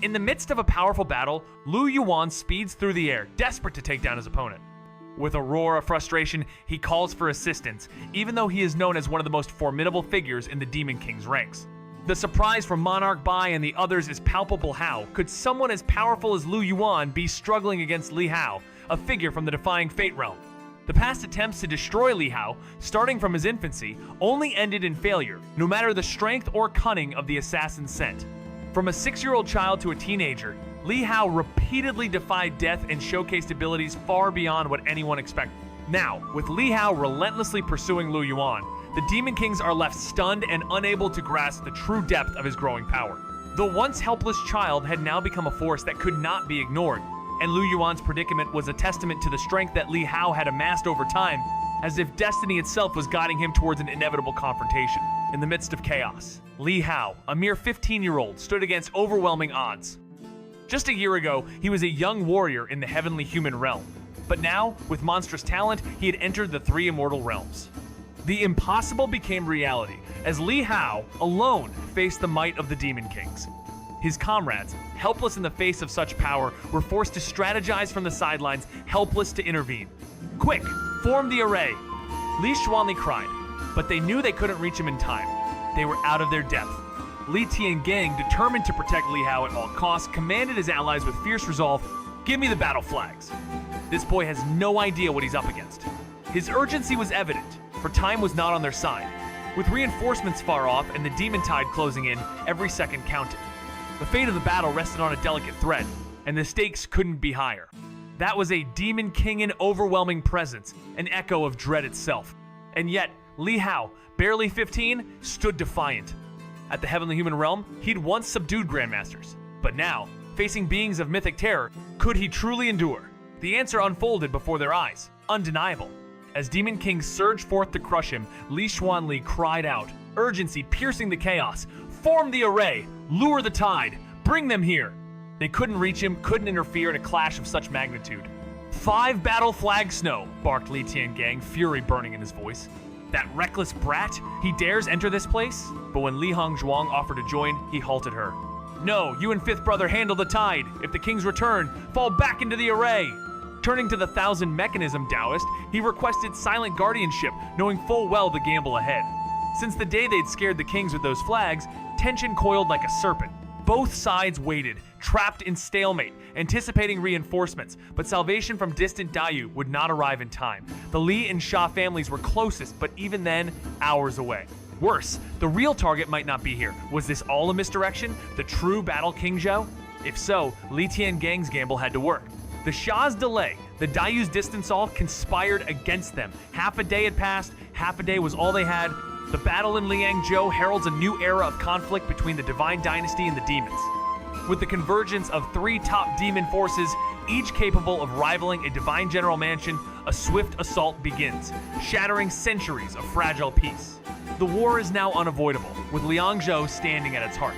In the midst of a powerful battle, Lu Yuan speeds through the air, desperate to take down his opponent. With a roar of frustration, he calls for assistance, even though he is known as one of the most formidable figures in the Demon King's ranks. The surprise from Monarch Bai and the others is palpable. How could someone as powerful as Lu Yuan be struggling against Li Hao, a figure from the Defying Fate realm? The past attempts to destroy Li Hao, starting from his infancy, only ended in failure, no matter the strength or cunning of the assassin sent. From a 6-year-old child to a teenager, Li Hao repeatedly defied death and showcased abilities far beyond what anyone expected. Now, with Li Hao relentlessly pursuing Lu Yuan, the Demon Kings are left stunned and unable to grasp the true depth of his growing power. The once helpless child had now become a force that could not be ignored, and Lu Yuan's predicament was a testament to the strength that Li Hao had amassed over time, as if destiny itself was guiding him towards an inevitable confrontation. In the midst of chaos, Li Hao, a mere 15-year-old, stood against overwhelming odds. Just a year ago, he was a young warrior in the heavenly human realm, but now, with monstrous talent, he had entered the 3 immortal realms. The impossible became reality, as Li Hao, alone, faced the might of the Demon Kings. His comrades, helpless in the face of such power, were forced to strategize from the sidelines, helpless to intervene. "Quick, form the array!" Li Xuanli cried, but they knew they couldn't reach him in time. They were out of their depth. Li Tiangang, determined to protect Li Hao at all costs, commanded his allies with fierce resolve, "Give me the battle flags." This boy has no idea what he's up against. His urgency was evident, for time was not on their side. With reinforcements far off and the demon tide closing in, every second counted. The fate of the battle rested on a delicate thread, and the stakes couldn't be higher. That was a Demon King in overwhelming presence, an echo of dread itself. And yet, Li Hao, barely 15, stood defiant. At the Heavenly Human Realm, he'd once subdued Grandmasters. But now, facing beings of mythic terror, could he truly endure? The answer unfolded before their eyes, undeniable. As Demon Kings surged forth to crush him, Li Xuanli cried out, urgency piercing the chaos. "Form the array! Lure the tide! Bring them here!" They couldn't reach him, couldn't interfere in a clash of such magnitude. "5 battle flags snow," barked Li Tiangang, fury burning in his voice. "That reckless brat? He dares enter this place?" But when Li Hongzhuang offered to join, he halted her. "No, you and 5th brother handle the tide. If the kings return, fall back into the array." Turning to the 1,000 Mechanism Taoist, he requested silent guardianship, knowing full well the gamble ahead. Since the day they'd scared the kings with those flags, tension coiled like a serpent. Both sides waited, trapped in stalemate, anticipating reinforcements, but salvation from distant Dayu would not arrive in time. The Li and Sha families were closest, but even then, hours away. Worse, the real target might not be here. Was this all a misdirection? The true battle King Zhou? If so, Li Tiangang's gamble had to work. The Sha's delay, the Dayu's distance all conspired against them. Half a day had passed, half a day was all they had. The battle in Liangzhou heralds a new era of conflict between the Divine Dynasty and the demons. With the convergence of 3 top demon forces, each capable of rivaling a divine general mansion, a swift assault begins, shattering centuries of fragile peace. The war is now unavoidable, with Liangzhou standing at its heart.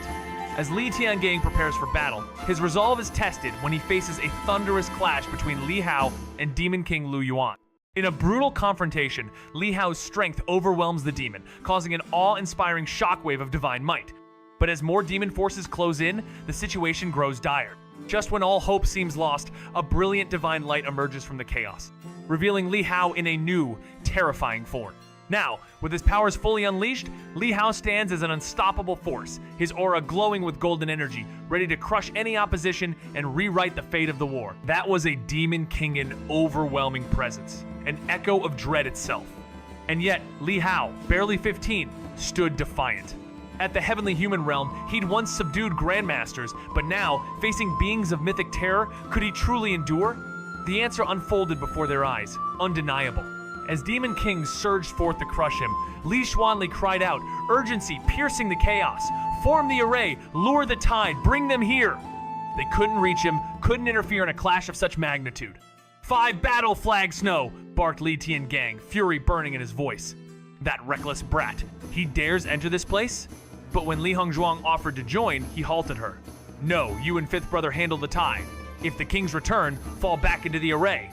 As Li Tiangang prepares for battle, his resolve is tested when he faces a thunderous clash between Li Hao and Demon King Lu Yuan. In a brutal confrontation, Li Hao's strength overwhelms the demon, causing an awe-inspiring shockwave of divine might. But as more demon forces close in, the situation grows dire. Just when all hope seems lost, a brilliant divine light emerges from the chaos, revealing Li Hao in a new, terrifying form. Now, with his powers fully unleashed, Li Hao stands as an unstoppable force, his aura glowing with golden energy, ready to crush any opposition and rewrite the fate of the war. That was a Demon King in overwhelming presence, an echo of dread itself. And yet, Li Hao, barely 15, stood defiant. At the Heavenly Human Realm, he'd once subdued Grandmasters, but now, facing beings of mythic terror, could he truly endure? The answer unfolded before their eyes, undeniable. As Demon Kings surged forth to crush him, Li Xuanli cried out, urgency piercing the chaos. "Form the array, lure the tide, bring them here." They couldn't reach him, couldn't interfere in a clash of such magnitude. "5 battle flags snow," barked Li Tiangang, fury burning in his voice. "That reckless brat, he dares enter this place?" But when Li Hongzhuang offered to join, he halted her. "No, you and 5th brother handle the tide. If the kings return, fall back into the array."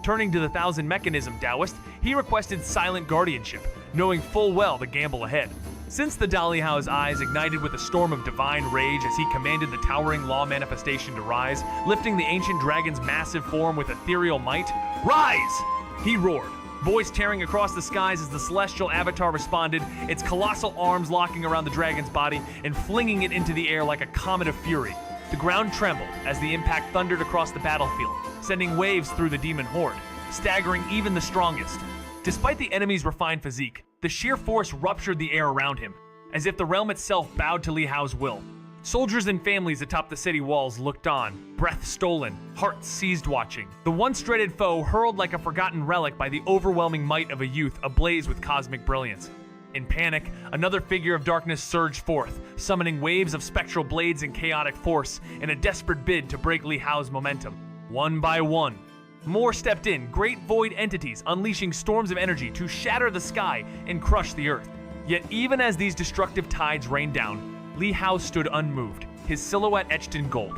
Turning to the 1,000 Mechanism Taoist, he requested silent guardianship, knowing full well the gamble ahead. Since the Li Hao's eyes ignited with a storm of divine rage as he commanded the towering law manifestation to rise, lifting the ancient dragon's massive form with ethereal might, "Rise!" he roared, voice tearing across the skies as the celestial avatar responded, its colossal arms locking around the dragon's body and flinging it into the air like a comet of fury. The ground trembled as the impact thundered across the battlefield, sending waves through the demon horde, staggering even the strongest. Despite the enemy's refined physique, the sheer force ruptured the air around him, as if the realm itself bowed to Li Hao's will. Soldiers and families atop the city walls looked on, breath stolen, hearts seized watching. The once dreaded foe hurled like a forgotten relic by the overwhelming might of a youth ablaze with cosmic brilliance. In panic, another figure of darkness surged forth, summoning waves of spectral blades and chaotic force in a desperate bid to break Li Hao's momentum. One by one, more stepped in, great void entities unleashing storms of energy to shatter the sky and crush the earth. Yet even as these destructive tides rained down, Li Hao stood unmoved, his silhouette etched in gold,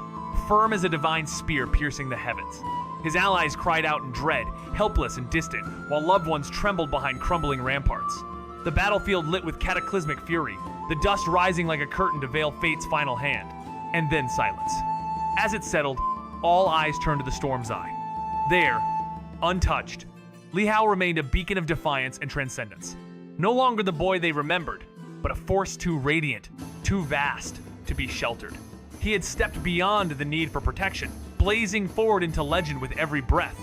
firm as a divine spear piercing the heavens. His allies cried out in dread, helpless and distant, while loved ones trembled behind crumbling ramparts. The battlefield lit with cataclysmic fury, the dust rising like a curtain to veil fate's final hand. And then silence. As it settled, all eyes turned to the storm's eye. There, untouched, Li Hao remained a beacon of defiance and transcendence. No longer the boy they remembered, but a force too radiant, too vast to be sheltered. He had stepped beyond the need for protection, blazing forward into legend with every breath.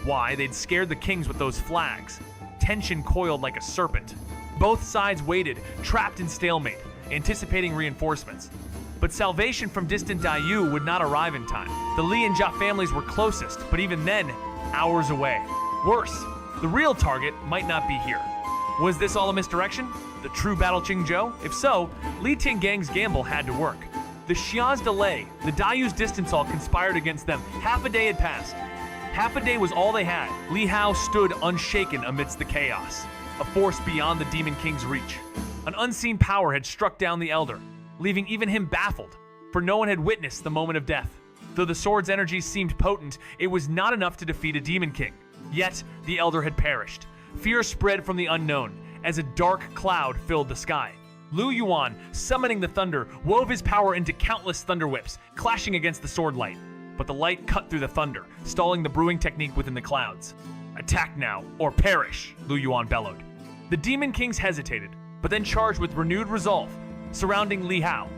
Why, they'd scared the kings with those flags. Tension coiled like a serpent. Both sides waited, trapped in stalemate, anticipating reinforcements. But salvation from distant Dayu would not arrive in time. The Li and Jia families were closest, but even then, hours away. Worse, the real target might not be here. Was this all a misdirection? The true battle Qingzhou? If so, Li Tiangang's gamble had to work. The Xia's delay, the Dayu's distance all conspired against them. Half a day had passed. Half a day was all they had. Li Hao stood unshaken amidst the chaos, a force beyond the Demon King's reach. An unseen power had struck down the Elder, leaving even him baffled, for no one had witnessed the moment of death. Though the sword's energy seemed potent, it was not enough to defeat a Demon King. Yet, the Elder had perished. Fear spread from the unknown, as a dark cloud filled the sky. Lu Yuan, summoning the thunder, wove his power into countless thunder whips, clashing against the sword light. But the light cut through the thunder, stalling the brewing technique within the clouds. "Attack now, or perish," Lu Yuan bellowed. The Demon Kings hesitated, but then charged with renewed resolve, surrounding Li Hao.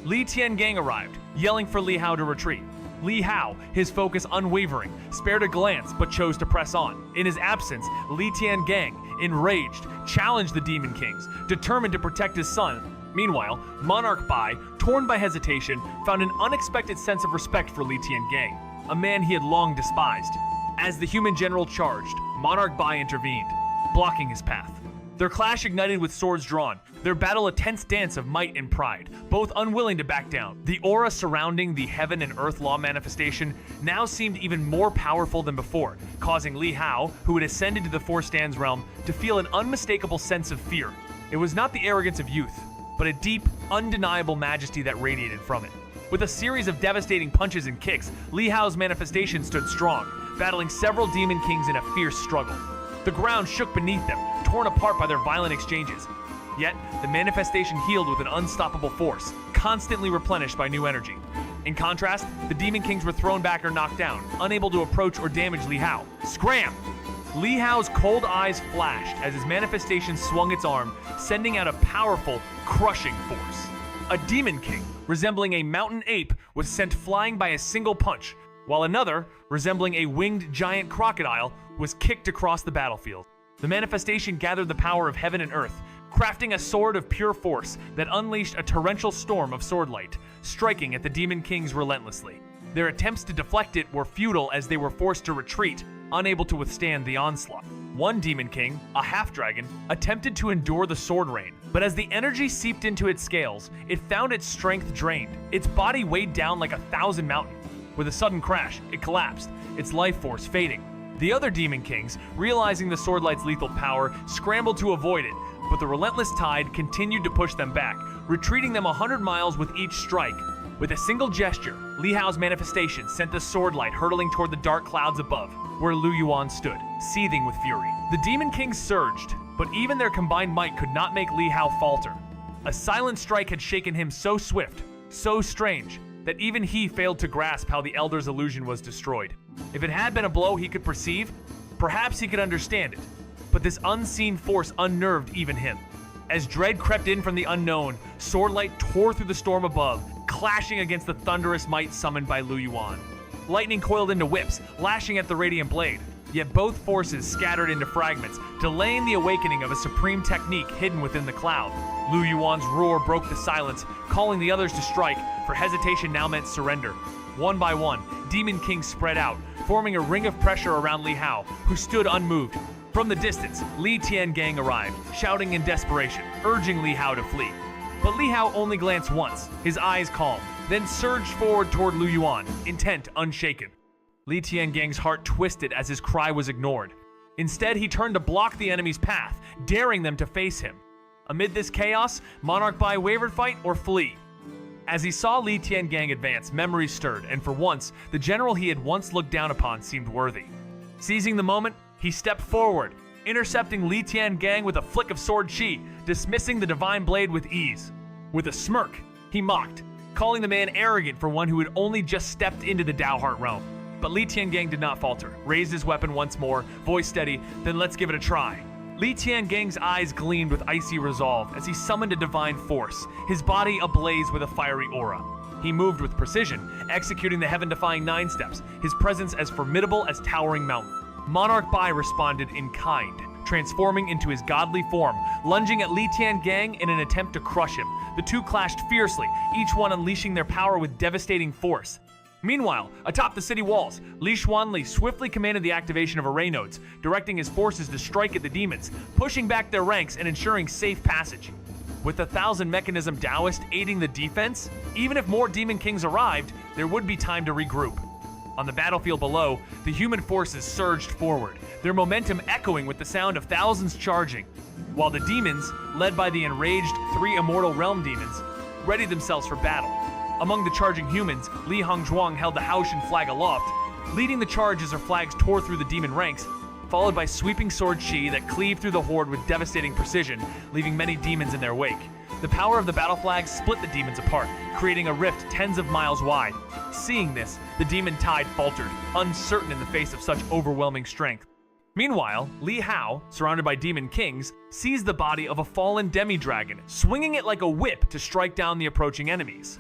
Li Tiangang arrived, yelling for Li Hao to retreat. Li Hao, his focus unwavering, spared a glance but chose to press on. In his absence, Li Tiangang, enraged, challenged the Demon Kings, determined to protect his son. Meanwhile, Monarch Bai, torn by hesitation, found an unexpected sense of respect for Li Tiangang, a man he had long despised. As the human general charged, Monarch Bai intervened, blocking his path. Their clash ignited with swords drawn, their battle a tense dance of might and pride, both unwilling to back down. The aura surrounding the heaven and earth law manifestation now seemed even more powerful than before, causing Li Hao, who had ascended to the Four Stands realm, to feel an unmistakable sense of fear. It was not the arrogance of youth, but a deep, undeniable majesty that radiated from it. With a series of devastating punches and kicks, Li Hao's manifestation stood strong, battling several Demon Kings in a fierce struggle. The ground shook beneath them, torn apart by their violent exchanges. Yet, the manifestation healed with an unstoppable force, constantly replenished by new energy. In contrast, the Demon Kings were thrown back or knocked down, unable to approach or damage Li Hao. Scram! Li Hao's cold eyes flashed as his manifestation swung its arm, sending out a powerful, crushing force. A Demon King, resembling a mountain ape, was sent flying by a single punch, while another, resembling a winged giant crocodile, was kicked across the battlefield. The manifestation gathered the power of heaven and earth, crafting a sword of pure force that unleashed a torrential storm of sword light, striking at the Demon Kings relentlessly. Their attempts to deflect it were futile as they were forced to retreat, unable to withstand the onslaught. One Demon King, a half-dragon, attempted to endure the sword rain, but as the energy seeped into its scales, it found its strength drained. Its body weighed down like 1,000 mountains. With a sudden crash, it collapsed, its life force fading. The other Demon Kings, realizing the swordlight's lethal power, scrambled to avoid it, but the relentless tide continued to push them back, retreating them 100 miles with each strike. With a single gesture, Li Hao's manifestation sent the swordlight hurtling toward the dark clouds above, where Lu Yuan stood, seething with fury. The Demon Kings surged, but even their combined might could not make Li Hao falter. A silent strike had shaken him so swift, so strange, that even he failed to grasp how the Elder's illusion was destroyed. If it had been a blow he could perceive, perhaps he could understand it. But this unseen force unnerved even him. As dread crept in from the unknown, swordlight tore through the storm above, clashing against the thunderous might summoned by Lu Yuan. Lightning coiled into whips, lashing at the radiant blade. Yet both forces scattered into fragments, delaying the awakening of a supreme technique hidden within the cloud. Lu Yuan's roar broke the silence, calling the others to strike, for hesitation now meant surrender. One by one, Demon Kings spread out, forming a ring of pressure around Li Hao, who stood unmoved. From the distance, Li Tiangang arrived, shouting in desperation, urging Li Hao to flee. But Li Hao only glanced once, his eyes calm, then surged forward toward Lu Yuan, intent unshaken. Li Tiangang's heart twisted as his cry was ignored. Instead, he turned to block the enemy's path, daring them to face him. Amid this chaos, Monarch Bai wavered fight or flee. As he saw Li Tiangang advance, memories stirred, and for once, the general he had once looked down upon seemed worthy. Seizing the moment, he stepped forward, intercepting Li Tiangang with a flick of sword chi, dismissing the divine blade with ease. With a smirk, he mocked, calling the man arrogant for one who had only just stepped into the Dao Heart realm. But Li Tiangang did not falter, raised his weapon once more, voice steady, then let's give it a try. Li Tiangang's eyes gleamed with icy resolve as he summoned a divine force, his body ablaze with a fiery aura. He moved with precision, executing the heaven-defying 9 steps, his presence as formidable as towering mountain. Monarch Bai responded in kind, transforming into his godly form, lunging at Li Tiangang in an attempt to crush him. The two clashed fiercely, each one unleashing their power with devastating force. Meanwhile, atop the city walls, Li Xuanli swiftly commanded the activation of array nodes, directing his forces to strike at the demons, pushing back their ranks and ensuring safe passage. With the 1,000 mechanism Taoist aiding the defense, even if more Demon Kings arrived, there would be time to regroup. On the battlefield below, the human forces surged forward, their momentum echoing with the sound of thousands charging, while the demons, led by the enraged 3 immortal realm demons, readied themselves for battle. Among the charging humans, Li Hongzhuang held the Haoshan flag aloft, leading the charge as her flags tore through the demon ranks, followed by sweeping sword chi that cleaved through the horde with devastating precision, leaving many demons in their wake. The power of the battle flags split the demons apart, creating a rift tens of miles wide. Seeing this, the demon tide faltered, uncertain in the face of such overwhelming strength. Meanwhile, Li Hao, surrounded by Demon Kings, seized the body of a fallen demi-dragon, swinging it like a whip to strike down the approaching enemies.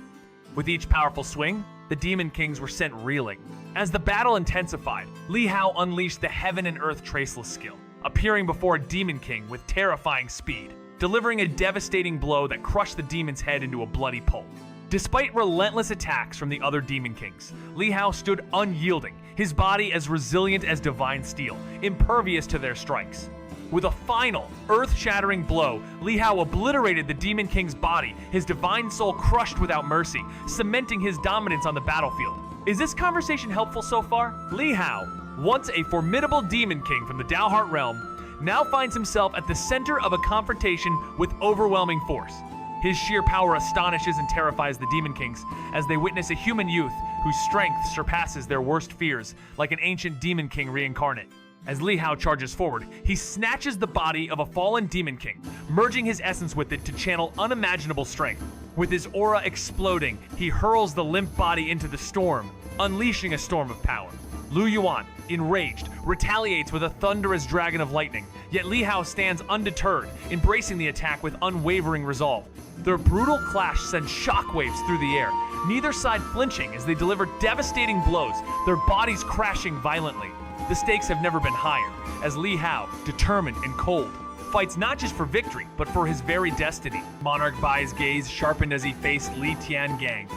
With each powerful swing, the Demon Kings were sent reeling. As the battle intensified, Li Hao unleashed the heaven and earth traceless skill, appearing before a Demon King with terrifying speed, delivering a devastating blow that crushed the demon's head into a bloody pulp. Despite relentless attacks from the other Demon Kings, Li Hao stood unyielding, his body as resilient as divine steel, impervious to their strikes. With a final, earth-shattering blow, Li Hao obliterated the Demon King's body, his divine soul crushed without mercy, cementing his dominance on the battlefield. Is this conversation helpful so far? Li Hao, once a formidable Demon King from the Dao Heart realm, now finds himself at the center of a confrontation with overwhelming force. His sheer power astonishes and terrifies the Demon Kings as they witness a human youth whose strength surpasses their worst fears, like an ancient Demon King reincarnate. As Li Hao charges forward, he snatches the body of a fallen Demon King, merging his essence with it to channel unimaginable strength. With his aura exploding, he hurls the limp body into the storm, unleashing a storm of power. Lu Yuan, enraged, retaliates with a thunderous dragon of lightning, yet Li Hao stands undeterred, embracing the attack with unwavering resolve. Their brutal clash sends shockwaves through the air, neither side flinching as they deliver devastating blows, their bodies crashing violently. The stakes have never been higher, as Li Hao, determined and cold, fights not just for victory, but for his very destiny. Monarch Bai's gaze sharpened as he faced Li Tiangang.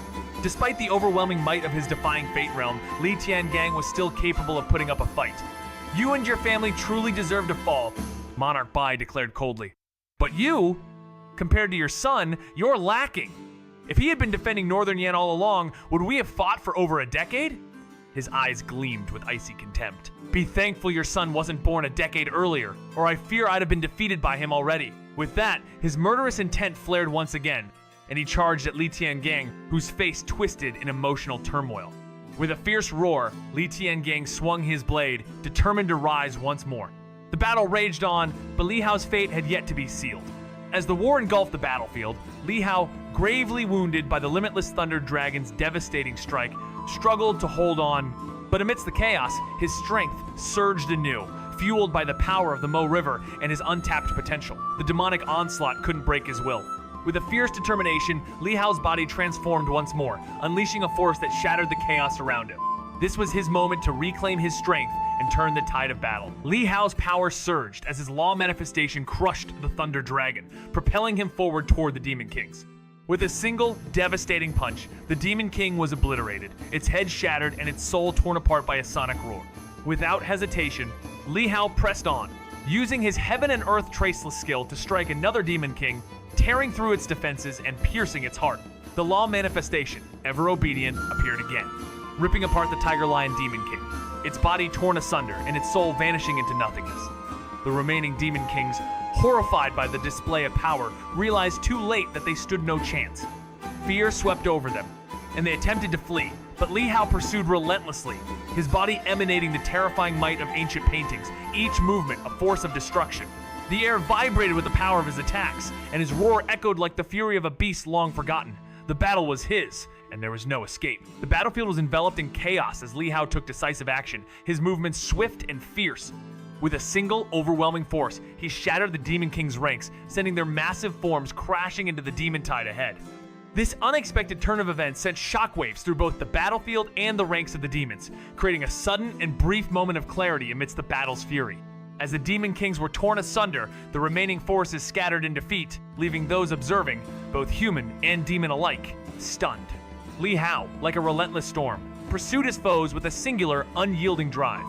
Despite the overwhelming might of his defying fate realm, Li Tiangang was still capable of putting up a fight. "You and your family truly deserve to fall," Monarch Bai declared coldly. "But you, compared to your son, you're lacking. If he had been defending Northern Yan all along, would we have fought for over a decade?" His eyes gleamed with icy contempt. "Be thankful your son wasn't born a decade earlier, or I fear I'd have been defeated by him already." With that, his murderous intent flared once again, and he charged at Li Tiangang, whose face twisted in emotional turmoil. With a fierce roar, Li Tiangang swung his blade, determined to rise once more. The battle raged on, but Li Hao's fate had yet to be sealed. As the war engulfed the battlefield, Li Hao, gravely wounded by the Limitless Thunder Dragon's devastating strike, struggled to hold on. But amidst the chaos, his strength surged anew, fueled by the power of the Mo River and his untapped potential. The demonic onslaught couldn't break his will. With a fierce determination, Li Hao's body transformed once more, unleashing a force that shattered the chaos around him. This was his moment to reclaim his strength and turn the tide of battle. Li Hao's power surged as his law manifestation crushed the Thunder Dragon, propelling him forward toward the Demon Kings. With a single, devastating punch, the Demon King was obliterated, its head shattered and its soul torn apart by a sonic roar. Without hesitation, Li Hao pressed on, using his heaven and earth traceless skill to strike another Demon King, tearing through its defenses and piercing its heart. The law manifestation, ever obedient, appeared again, ripping apart the Tiger Lion Demon King, its body torn asunder and its soul vanishing into nothingness. The remaining Demon Kings, horrified by the display of power, realized too late that they stood no chance. Fear swept over them, and they attempted to flee, but Li Hao pursued relentlessly, his body emanating the terrifying might of ancient paintings, each movement a force of destruction. The air vibrated with the power of his attacks, and his roar echoed like the fury of a beast long forgotten. The battle was his, and there was no escape. The battlefield was enveloped in chaos as Li Hao took decisive action, his movements swift and fierce. With a single, overwhelming force, he shattered the Demon King's ranks, sending their massive forms crashing into the demon tide ahead. This unexpected turn of events sent shockwaves through both the battlefield and the ranks of the demons, creating a sudden and brief moment of clarity amidst the battle's fury. As the Demon Kings were torn asunder, the remaining forces scattered in defeat, leaving those observing, both human and demon alike, stunned. Li Hao, like a relentless storm, pursued his foes with a singular, unyielding drive.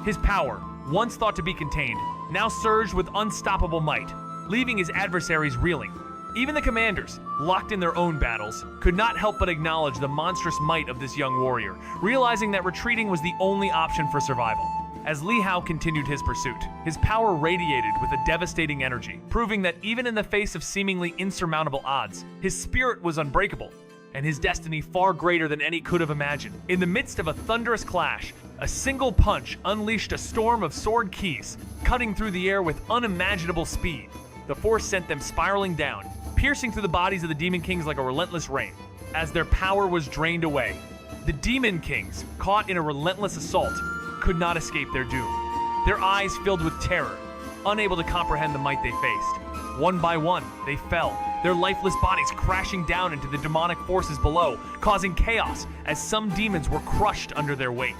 His power, once thought to be contained, now surged with unstoppable might, leaving his adversaries reeling. Even the commanders, locked in their own battles, could not help but acknowledge the monstrous might of this young warrior, realizing that retreating was the only option for survival. As Li Hao continued his pursuit, his power radiated with a devastating energy, proving that even in the face of seemingly insurmountable odds, his spirit was unbreakable, and his destiny far greater than any could have imagined. In the midst of a thunderous clash, a single punch unleashed a storm of sword keys, cutting through the air with unimaginable speed. The force sent them spiraling down, piercing through the bodies of the Demon Kings like a relentless rain. As their power was drained away, the Demon Kings, caught in a relentless assault, could not escape their doom. Their eyes filled with terror, unable to comprehend the might they faced. One by one, they fell, their lifeless bodies crashing down into the demonic forces below, causing chaos as some demons were crushed under their weight.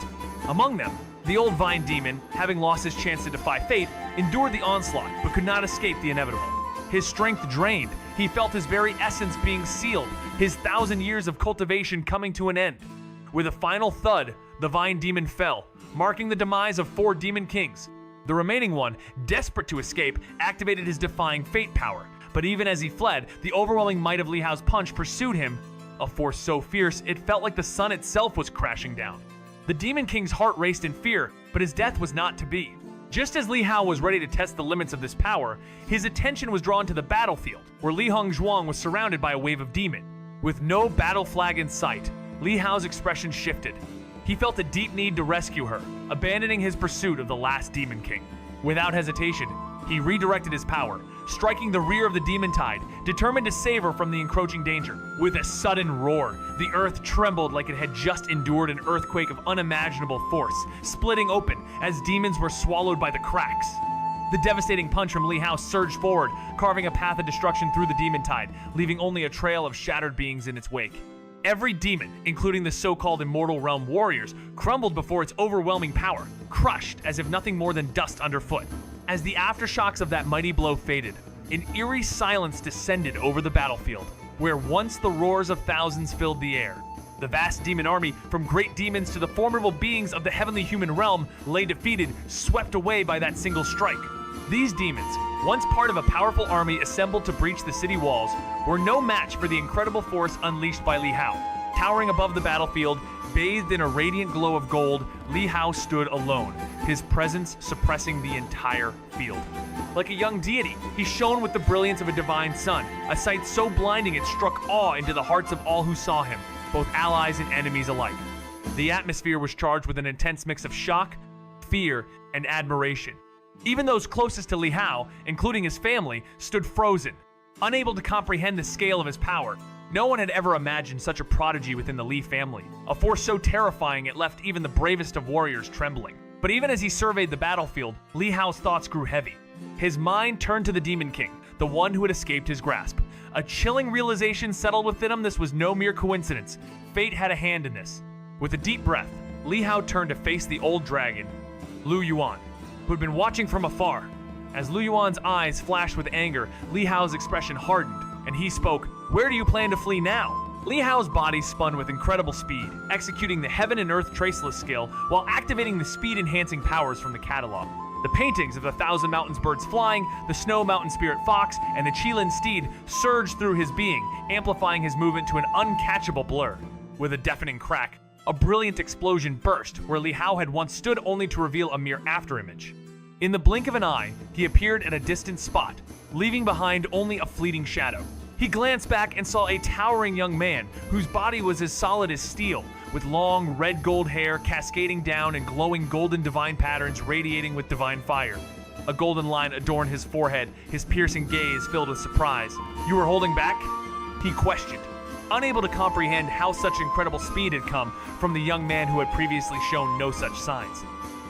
Among them, the old Vine Demon, having lost his chance to defy fate, endured the onslaught but could not escape the inevitable. His strength drained, he felt his very essence being sealed, his 1,000 years of cultivation coming to an end. With a final thud, the Vine Demon fell, marking the demise of 4 Demon Kings. The remaining one, desperate to escape, activated his defying fate power. But even as he fled, the overwhelming might of Li Hao's punch pursued him, a force so fierce it felt like the sun itself was crashing down. The Demon King's heart raced in fear, but his death was not to be. Just as Li Hao was ready to test the limits of this power, his attention was drawn to the battlefield, where Li Hongzhuang was surrounded by a wave of demon. With no battle flag in sight, Li Hao's expression shifted. He felt a deep need to rescue her, abandoning his pursuit of the last Demon King. Without hesitation, he redirected his power, striking the rear of the demon tide, determined to save her from the encroaching danger. With a sudden roar, the earth trembled like it had just endured an earthquake of unimaginable force, splitting open as demons were swallowed by the cracks. The devastating punch from Li Hao surged forward, carving a path of destruction through the demon tide, leaving only a trail of shattered beings in its wake. Every demon, including the so-called Immortal Realm warriors, crumbled before its overwhelming power, crushed as if nothing more than dust underfoot. As the aftershocks of that mighty blow faded, an eerie silence descended over the battlefield, where once the roars of thousands filled the air. The vast demon army, from great demons to the formidable beings of the heavenly human realm, lay defeated, swept away by that single strike. These demons, once part of a powerful army assembled to breach the city walls, were no match for the incredible force unleashed by Li Hao. Towering above the battlefield, bathed in a radiant glow of gold, Li Hao stood alone, his presence suppressing the entire field. Like a young deity, he shone with the brilliance of a divine sun, a sight so blinding it struck awe into the hearts of all who saw him, both allies and enemies alike. The atmosphere was charged with an intense mix of shock, fear, and admiration. Even those closest to Li Hao, including his family, stood frozen. Unable to comprehend the scale of his power, no one had ever imagined such a prodigy within the Li family, a force so terrifying it left even the bravest of warriors trembling. But even as he surveyed the battlefield, Li Hao's thoughts grew heavy. His mind turned to the Demon King, the one who had escaped his grasp. A chilling realization settled within him. This was no mere coincidence. Fate had a hand in this. With a deep breath, Li Hao turned to face the old dragon, Lu Yuan, who had been watching from afar. As Lu Yuan's eyes flashed with anger, Li Hao's expression hardened, and he spoke, "Where do you plan to flee now?" Li Hao's body spun with incredible speed, executing the Heaven and Earth Traceless skill while activating the speed-enhancing powers from the catalog. The paintings of the Thousand Mountains birds flying, the Snow Mountain Spirit fox, and the Qilin steed surged through his being, amplifying his movement to an uncatchable blur. With a deafening crack, a brilliant explosion burst where Li Hao had once stood only to reveal a mere afterimage. In the blink of an eye, he appeared at a distant spot, leaving behind only a fleeting shadow. He glanced back and saw a towering young man whose body was as solid as steel, with long red-gold hair cascading down and glowing golden divine patterns radiating with divine fire. A golden line adorned his forehead, his piercing gaze filled with surprise. "You were holding back?" he questioned, unable to comprehend how such incredible speed had come from the young man who had previously shown no such signs.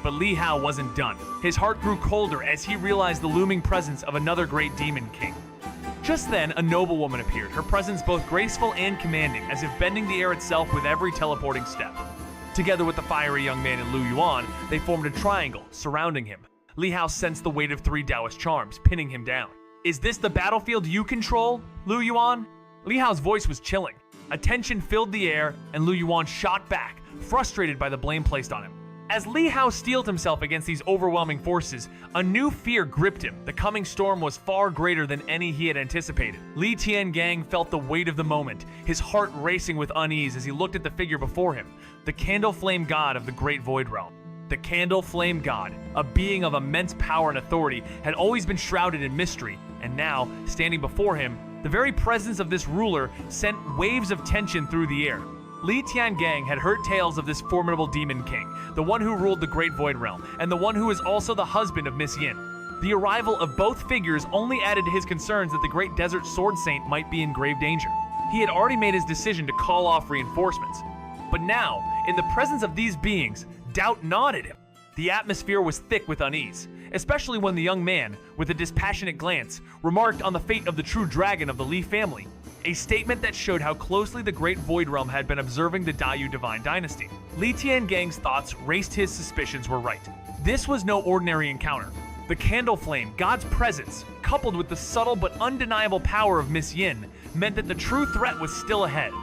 But Li Hao wasn't done. His heart grew colder as he realized the looming presence of another great demon king. Just then, a noblewoman appeared, her presence both graceful and commanding, as if bending the air itself with every teleporting step. Together with the fiery young man and Lu Yuan, they formed a triangle, surrounding him. Li Hao sensed the weight of 3 Taoist charms, pinning him down. "Is this the battlefield you control, Lu Yuan?" Li Hao's voice was chilling. A tension filled the air, and Lu Yuan shot back, frustrated by the blame placed on him. As Li Hao steeled himself against these overwhelming forces, a new fear gripped him. The coming storm was far greater than any he had anticipated. Li Tiangang felt the weight of the moment, his heart racing with unease as he looked at the figure before him, the Candle Flame God of the Great Void Realm. The Candle Flame God, a being of immense power and authority, had always been shrouded in mystery, and now, standing before him, the very presence of this ruler sent waves of tension through the air. Li Tiangang had heard tales of this formidable demon king, the one who ruled the Great Void Realm, and the one who is also the husband of Miss Yin. The arrival of both figures only added to his concerns that the Great Desert Sword Saint might be in grave danger. He had already made his decision to call off reinforcements. But now, in the presence of these beings, doubt gnawed at him. The atmosphere was thick with unease, especially when the young man, with a dispassionate glance, remarked on the fate of the true dragon of the Li family. A statement that showed how closely the Great Void Realm had been observing the Dayu Divine Dynasty. Li Tiangang's thoughts raced his suspicions were right. This was no ordinary encounter. The Candle Flame, God's presence, coupled with the subtle but undeniable power of Miss Yin, meant that the true threat was still ahead.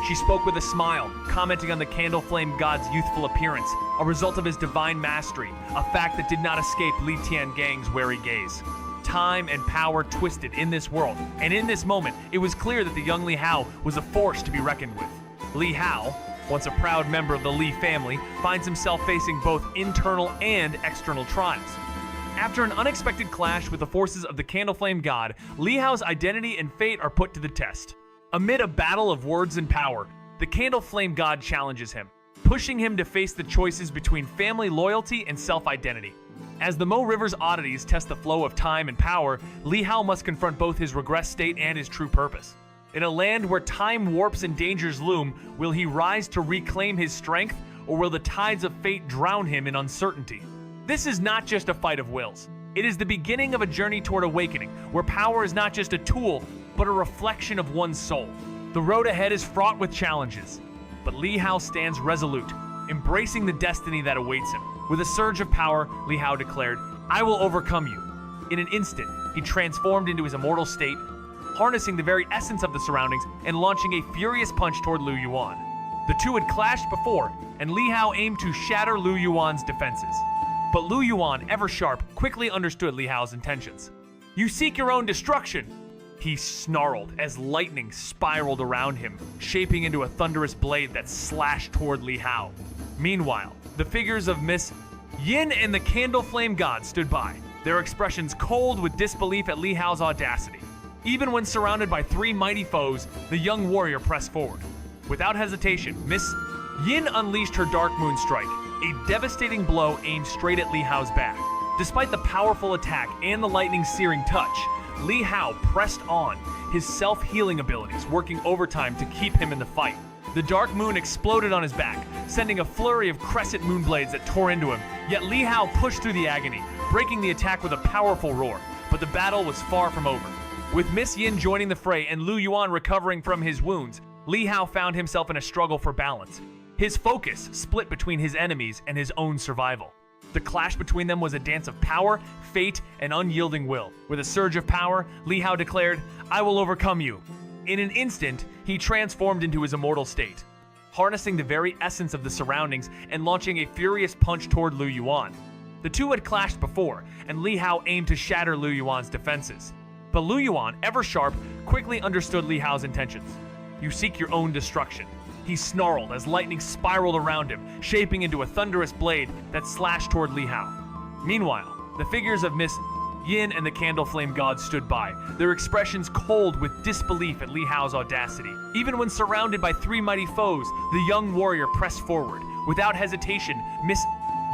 She spoke with a smile, commenting on the Candle Flame God's youthful appearance, a result of his divine mastery, a fact that did not escape Li Tiangang's wary gaze. Time and power twisted in this world, and in this moment, it was clear that the young Li Hao was a force to be reckoned with. Li Hao, once a proud member of the Li family, finds himself facing both internal and external trials. After an unexpected clash with the forces of the Candle Flame God, Li Hao's identity and fate are put to the test. Amid a battle of words and power, the Candle Flame God challenges him, pushing him to face the choices between family loyalty and self-identity. As the Mo River's oddities test the flow of time and power, Li Hao must confront both his regressed state and his true purpose. In a land where time warps and dangers loom, will he rise to reclaim his strength, or will the tides of fate drown him in uncertainty? This is not just a fight of wills. It is the beginning of a journey toward awakening, where power is not just a tool, but a reflection of one's soul. The road ahead is fraught with challenges, but Li Hao stands resolute, embracing the destiny that awaits him. With a surge of power, Li Hao declared, "I will overcome you." In an instant, he transformed into his immortal state, harnessing the very essence of the surroundings and launching a furious punch toward Lu Yuan. The two had clashed before, and Li Hao aimed to shatter Lu Yuan's defenses. But Lu Yuan, ever sharp, quickly understood Li Hao's intentions. "You seek your own destruction," he snarled as lightning spiraled around him, shaping into a thunderous blade that slashed toward Li Hao. Meanwhile, the figures of Miss Yin and the Candle Flame God stood by, their expressions cold with disbelief at Li Hao's audacity. Even when surrounded by 3 mighty foes, the young warrior pressed forward. Without hesitation, Miss Yin unleashed her Dark Moon Strike, a devastating blow aimed straight at Li Hao's back. Despite the powerful attack and the lightning-searing touch, Li Hao pressed on, his self-healing abilities working overtime to keep him in the fight. The dark moon exploded on his back, sending a flurry of crescent moon blades that tore into him, yet Li Hao pushed through the agony, breaking the attack with a powerful roar. But the battle was far from over. With Miss Yin joining the fray and Lu Yuan recovering from his wounds, Li Hao found himself in a struggle for balance. His focus split between his enemies and his own survival. The clash between them was a dance of power, fate, and unyielding will. With a surge of power, Li Hao declared, "I will overcome you." In an instant, he transformed into his immortal state, harnessing the very essence of the surroundings and launching a furious punch toward Lu Yuan. The two had clashed before, and Li Hao aimed to shatter Lu Yuan's defenses. But Lu Yuan, ever sharp, quickly understood Li Hao's intentions. "You seek your own destruction," he snarled as lightning spiraled around him, shaping into a thunderous blade that slashed toward Li Hao. Meanwhile, the figures of Miss Yin and the Candle Flame God stood by, their expressions cold with disbelief at Li Hao's audacity. Even when surrounded by three mighty foes, the young warrior pressed forward. Without hesitation, Miss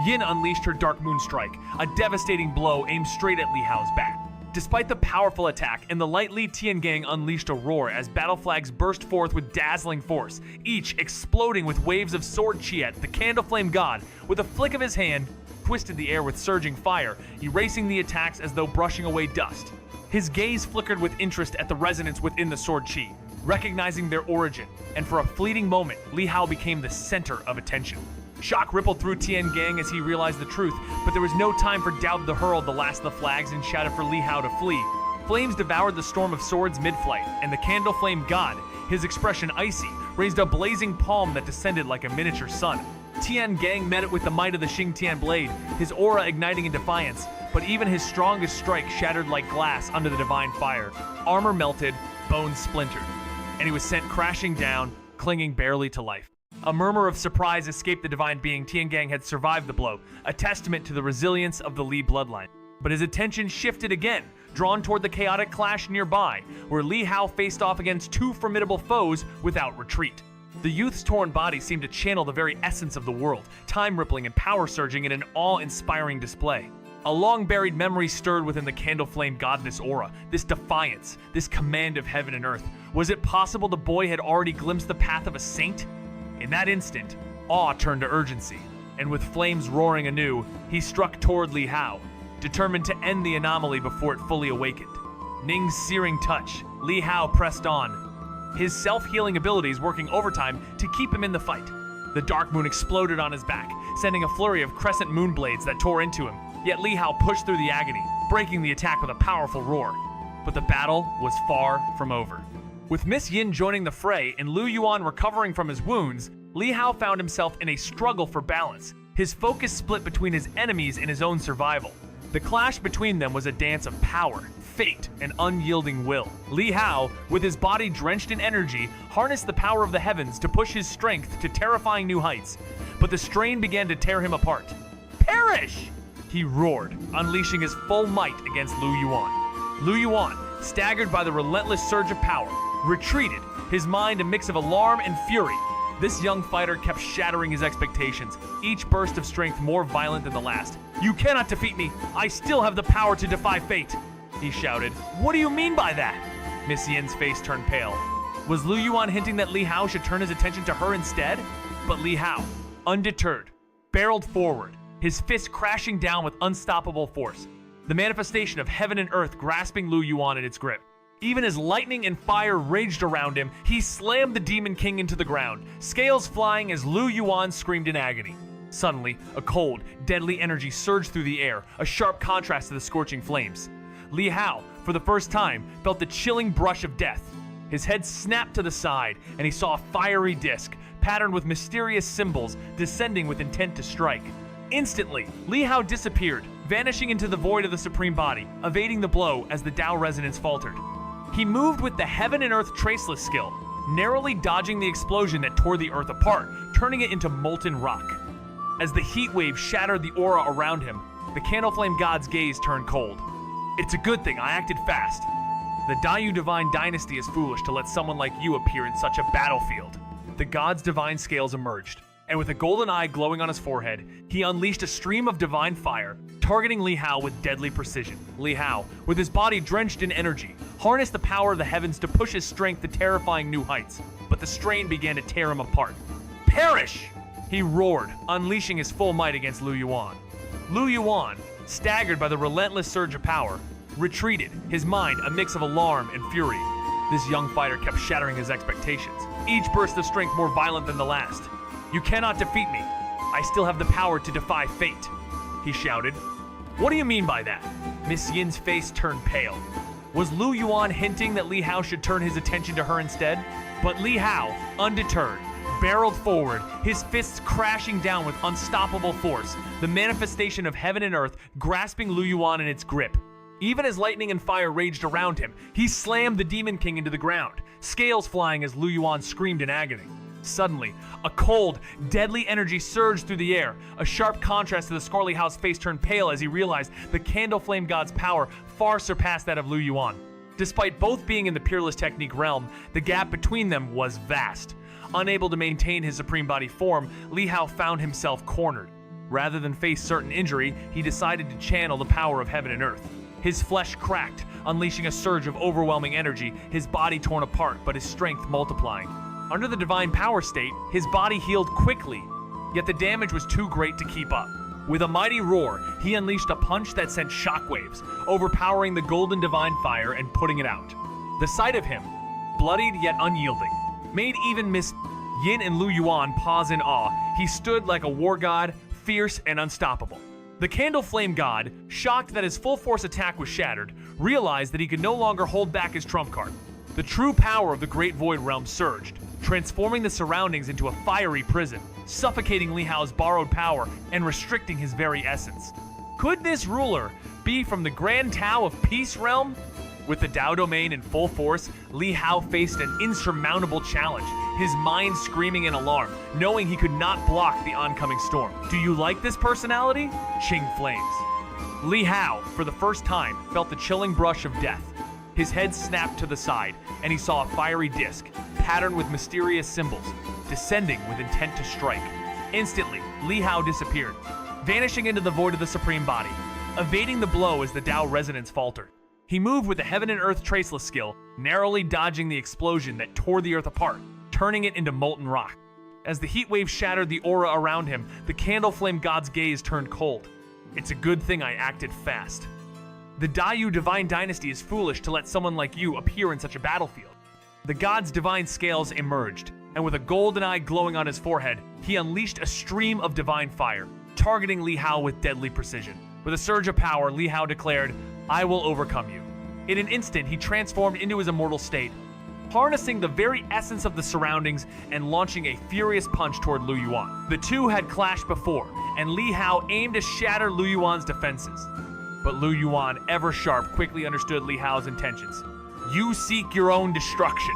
Yin unleashed her Dark Moon Strike, a devastating blow aimed straight at Li Hao's back. Despite the powerful attack, and the light Li Tiangang unleashed a roar as battle flags burst forth with dazzling force, each exploding with waves of sword chi. The Candle Flame God, with a flick of his hand, twisted the air with surging fire, erasing the attacks as though brushing away dust. His gaze flickered with interest at the resonance within the sword chi, recognizing their origin, and for a fleeting moment, Li Hao became the center of attention. Shock rippled through Tiangang as he realized the truth, but there was no time for doubt to hurl the last of the flags and shouted for Li Hao to flee. Flames devoured the storm of swords mid-flight, and the Candle Flame God, his expression icy, raised a blazing palm that descended like a miniature sun. Tiangang met it with the might of the Xingtian blade, his aura igniting in defiance, but even his strongest strike shattered like glass under the divine fire. Armor melted, bones splintered, and he was sent crashing down, clinging barely to life. A murmur of surprise escaped the divine being. Tiangang had survived the blow, a testament to the resilience of the Li bloodline. But his attention shifted again, drawn toward the chaotic clash nearby, where Li Hao faced off against two formidable foes without retreat. The youth's torn body seemed to channel the very essence of the world, time rippling and power surging in an awe-inspiring display. A long-buried memory stirred within the Candle Flame God, this aura, this defiance, this command of heaven and earth. Was it possible the boy had already glimpsed the path of a saint? In that instant, awe turned to urgency, and with flames roaring anew, he struck toward Li Hao, determined to end the anomaly before it fully awakened. Ning's searing touch, Li Hao pressed on, his self-healing abilities working overtime to keep him in the fight. The dark moon exploded on his back, sending a flurry of crescent moon blades that tore into him, yet Li Hao pushed through the agony, breaking the attack with a powerful roar. But the battle was far from over. With Miss Yin joining the fray and Lu Yuan recovering from his wounds, Li Hao found himself in a struggle for balance. His focus split between his enemies and his own survival. The clash between them was a dance of power, fate, and unyielding will. Li Hao, with his body drenched in energy, harnessed the power of the heavens to push his strength to terrifying new heights. But the strain began to tear him apart. "Perish!" he roared, unleashing his full might against Lu Yuan. Lu Yuan, staggered by the relentless surge of power, retreated, his mind a mix of alarm and fury. This young fighter kept shattering his expectations, each burst of strength more violent than the last. "You cannot defeat me! I still have the power to defy fate!" he shouted. "What do you mean by that?" Miss Yin's face turned pale. Was Lu Yuan hinting that Li Hao should turn his attention to her instead? But Li Hao, undeterred, barreled forward, his fist crashing down with unstoppable force. The manifestation of heaven and earth grasping Lu Yuan in its grip. Even as lightning and fire raged around him, he slammed the Demon King into the ground, scales flying as Lu Yuan screamed in agony. Suddenly, a cold, deadly energy surged through the air, a sharp contrast to the scorching flames. Li Hao, for the first time, felt the chilling brush of death. His head snapped to the side, and he saw a fiery disc, patterned with mysterious symbols, descending with intent to strike. Instantly, Li Hao disappeared, vanishing into the void of the Supreme Body, evading the blow as the Tao resonance faltered. He moved with the heaven and earth traceless skill, narrowly dodging the explosion that tore the earth apart, turning it into molten rock. As the heat wave shattered the aura around him, the Candle Flame God's gaze turned cold. "It's a good thing I acted fast. The Dayu Divine Dynasty is foolish to let someone like you appear in such a battlefield." The god's divine scales emerged, and with a golden eye glowing on his forehead, he unleashed a stream of divine fire, targeting Li Hao with deadly precision. Li Hao, with his body drenched in energy, harnessed the power of the heavens to push his strength to terrifying new heights, but the strain began to tear him apart. Perish! He roared, unleashing his full might against Lu Yuan. Lu Yuan, staggered by the relentless surge of power, retreated, his mind a mix of alarm and fury. This young fighter kept shattering his expectations, each burst of strength more violent than the last. "You cannot defeat me. I still have the power to defy fate," he shouted. "What do you mean by that?" Miss Yin's face turned pale. Was Lu Yuan hinting that Li Hao should turn his attention to her instead? But Li Hao, undeterred, barreled forward, his fists crashing down with unstoppable force, the manifestation of heaven and earth grasping Lu Yuan in its grip. Even as lightning and fire raged around him, he slammed the Demon King into the ground, scales flying as Lu Yuan screamed in agony. Suddenly, a cold, deadly energy surged through the air, a sharp contrast to the Scar Li Hao's face turned pale as he realized the Candle Flame God's power far surpassed that of Lu Yuan. Despite both being in the Peerless Technique realm, the gap between them was vast. Unable to maintain his supreme body form, Li Hao found himself cornered. Rather than face certain injury, he decided to channel the power of heaven and earth. His flesh cracked, unleashing a surge of overwhelming energy, his body torn apart but his strength multiplying. Under the divine power state, his body healed quickly, yet the damage was too great to keep up. With a mighty roar, he unleashed a punch that sent shockwaves, overpowering the golden divine fire and putting it out. The sight of him, bloodied yet unyielding, made even Miss Yin and Lu Yuan pause in awe. He stood like a war god, fierce and unstoppable. The Candle Flame God, shocked that his full force attack was shattered, realized that he could no longer hold back his trump card. The true power of the Great Void Realm surged, transforming the surroundings into a fiery prison, suffocating Li Hao's borrowed power and restricting his very essence. Could this ruler be from the Grand Tao of Peace Realm? With the Tao domain in full force, Li Hao faced an insurmountable challenge, his mind screaming in alarm, knowing he could not block the oncoming storm. Do you like this personality? Ching flames. Li Hao, for the first time, felt the chilling brush of death. His head snapped to the side, and he saw a fiery disc, patterned with mysterious symbols, descending with intent to strike. Instantly, Li Hao disappeared, vanishing into the void of the supreme body, evading the blow as the Tao resonance faltered. He moved with the heaven and earth traceless skill, narrowly dodging the explosion that tore the earth apart, turning it into molten rock. As the heat wave shattered the aura around him, the Candle Flame God's gaze turned cold. "It's a good thing I acted fast. The Dayu Divine Dynasty is foolish to let someone like you appear in such a battlefield." The god's divine scales emerged, and with a golden eye glowing on his forehead, he unleashed a stream of divine fire, targeting Li Hao with deadly precision. With a surge of power, Li Hao declared, "I will overcome you." In an instant, he transformed into his immortal state, harnessing the very essence of the surroundings and launching a furious punch toward Lu Yuan. The two had clashed before, and Li Hao aimed to shatter Lu Yuan's defenses. But Lu Yuan, ever sharp, quickly understood Li Hao's intentions. "You seek your own destruction."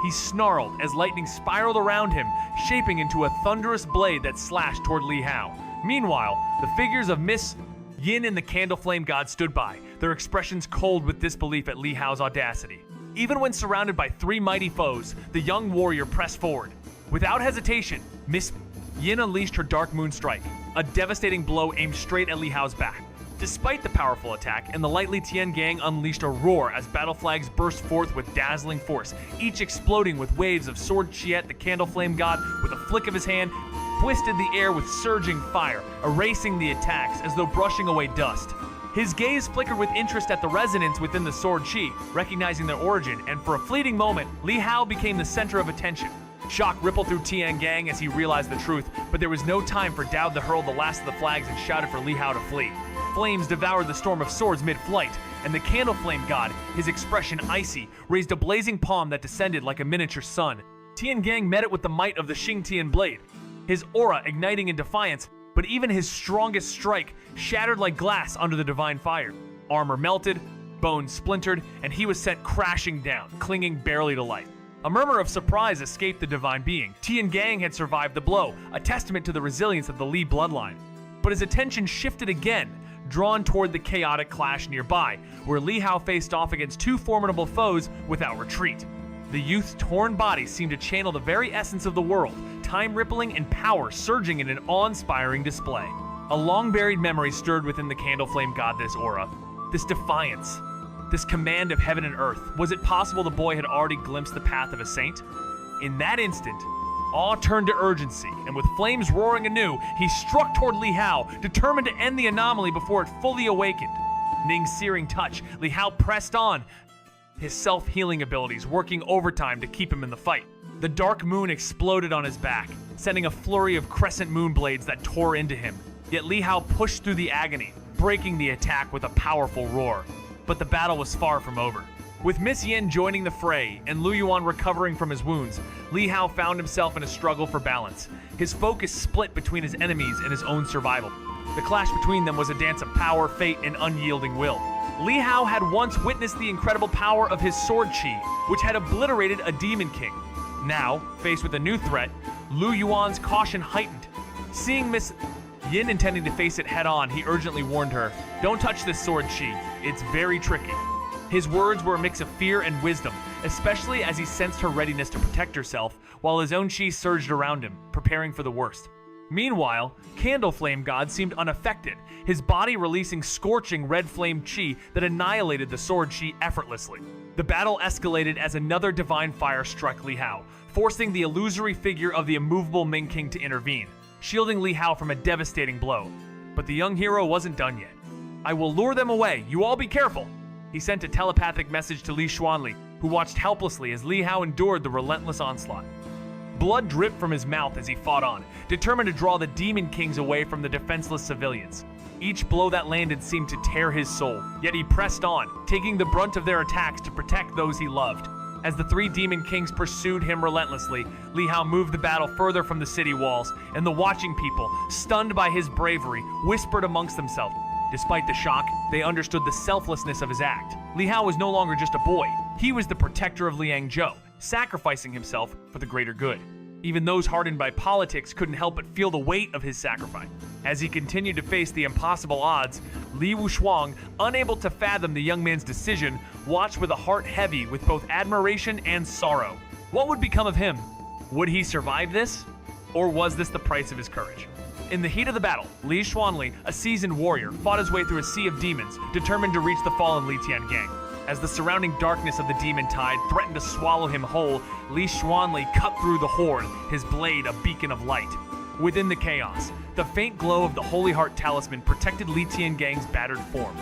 He snarled as lightning spiraled around him, shaping into a thunderous blade that slashed toward Li Hao. Meanwhile, the figures of Miss Yin and the Candle Flame God stood by, their expressions cold with disbelief at Li Hao's audacity. Even when surrounded by three mighty foes, the young warrior pressed forward. Without hesitation, Miss Yin unleashed her Dark Moon Strike, a devastating blow aimed straight at Li Hao's back. Despite the powerful attack, and the Lightly Tian Gang unleashed a roar as battle flags burst forth with dazzling force, each exploding with waves of Sword Chiet, the Candle Flame God, with a flick of his hand, twisted the air with surging fire, erasing the attacks as though brushing away dust. His gaze flickered with interest at the resonance within the Sword Chi, recognizing their origin, and for a fleeting moment, Li Hao became the center of attention. Shock rippled through Tian Gang as he realized the truth, but there was no time for Dao to hurl the last of the flags and shouted for Li Hao to flee. Flames devoured the storm of swords mid-flight, and the Candle Flame God, his expression icy, raised a blazing palm that descended like a miniature sun. Tian Gang met it with the might of the Xing Tian blade, his aura igniting in defiance, but even his strongest strike shattered like glass under the divine fire. Armor melted, bones splintered, and he was sent crashing down, clinging barely to life. A murmur of surprise escaped the divine being. Tian Gang had survived the blow, a testament to the resilience of the Li bloodline. But his attention shifted again, drawn toward the chaotic clash nearby, where Li Hao faced off against two formidable foes without retreat. The youth's torn body seemed to channel the very essence of the world, time rippling and power surging in an awe-inspiring display. A long-buried memory stirred within the candle flame god this aura. This defiance. This command of heaven and earth. Was it possible the boy had already glimpsed the path of a saint? In that instant, awe turned to urgency, and with flames roaring anew, he struck toward Li Hao, determined to end the anomaly before it fully awakened. Ning's searing touch, Li Hao pressed on, his self-healing abilities working overtime to keep him in the fight. The dark moon exploded on his back, sending a flurry of crescent moon blades that tore into him. Yet Li Hao pushed through the agony, breaking the attack with a powerful roar. But the battle was far from over. With Miss Yin joining the fray and Lu Yuan recovering from his wounds, Li Hao found himself in a struggle for balance. His focus split between his enemies and his own survival. The clash between them was a dance of power, fate, and unyielding will. Li Hao had once witnessed the incredible power of his sword chi, which had obliterated a demon king. Now, faced with a new threat, Lu Yuan's caution heightened. Seeing Miss Yin intending to face it head-on, he urgently warned her, "Don't touch this sword chi, it's very tricky." His words were a mix of fear and wisdom, especially as he sensed her readiness to protect herself, while his own chi surged around him, preparing for the worst. Meanwhile, Candle Flame God seemed unaffected, his body releasing scorching red flame chi that annihilated the sword chi effortlessly. The battle escalated as another divine fire struck Li Hao, forcing the illusory figure of the immovable Ming King to intervene, shielding Li Hao from a devastating blow. But the young hero wasn't done yet. "I will lure them away, you all be careful!" He sent a telepathic message to Li Xuanli, who watched helplessly as Li Hao endured the relentless onslaught. Blood dripped from his mouth as he fought on, determined to draw the Demon Kings away from the defenseless civilians. Each blow that landed seemed to tear his soul, yet he pressed on, taking the brunt of their attacks to protect those he loved. As the three Demon Kings pursued him relentlessly, Li Hao moved the battle further from the city walls, and the watching people, stunned by his bravery, whispered amongst themselves. Despite the shock, they understood the selflessness of his act. Li Hao was no longer just a boy. He was the protector of Liangzhou, sacrificing himself for the greater good. Even those hardened by politics couldn't help but feel the weight of his sacrifice. As he continued to face the impossible odds, Li Wushuang, unable to fathom the young man's decision, watched with a heart heavy with both admiration and sorrow. What would become of him? Would he survive this? Or was this the price of his courage? In the heat of the battle, Li Xuanli, a seasoned warrior, fought his way through a sea of demons, determined to reach the fallen Li Tiangang. As the surrounding darkness of the demon tide threatened to swallow him whole, Li Xuanli cut through the horde, his blade a beacon of light. Within the chaos, the faint glow of the Holy Heart Talisman protected Li Tiangang's battered form,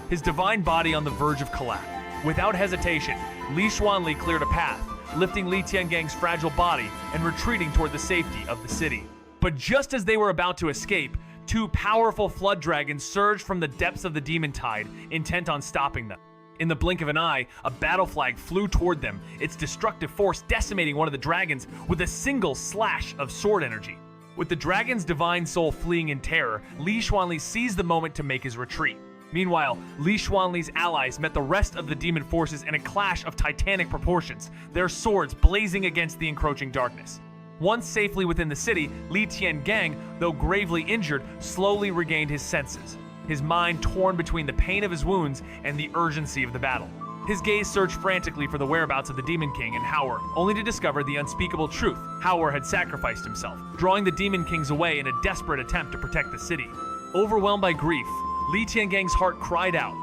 his divine body on the verge of collapse. Without hesitation, Li Xuanli cleared a path, lifting Li Tiangang's fragile body and retreating toward the safety of the city. But just as they were about to escape, two powerful flood dragons surged from the depths of the demon tide, intent on stopping them. In the blink of an eye, a battle flag flew toward them, its destructive force decimating one of the dragons with a single slash of sword energy. With the dragon's divine soul fleeing in terror, Li Xuanli seized the moment to make his retreat. Meanwhile, Li Xuanli's allies met the rest of the demon forces in a clash of titanic proportions, their swords blazing against the encroaching darkness. Once safely within the city, Li Tiangang, though gravely injured, slowly regained his senses, his mind torn between the pain of his wounds and the urgency of the battle. His gaze searched frantically for the whereabouts of the Demon King and Howard, only to discover the unspeakable truth. Howard had sacrificed himself, drawing the Demon Kings away in a desperate attempt to protect the city. Overwhelmed by grief, Li Tiangang's heart cried out,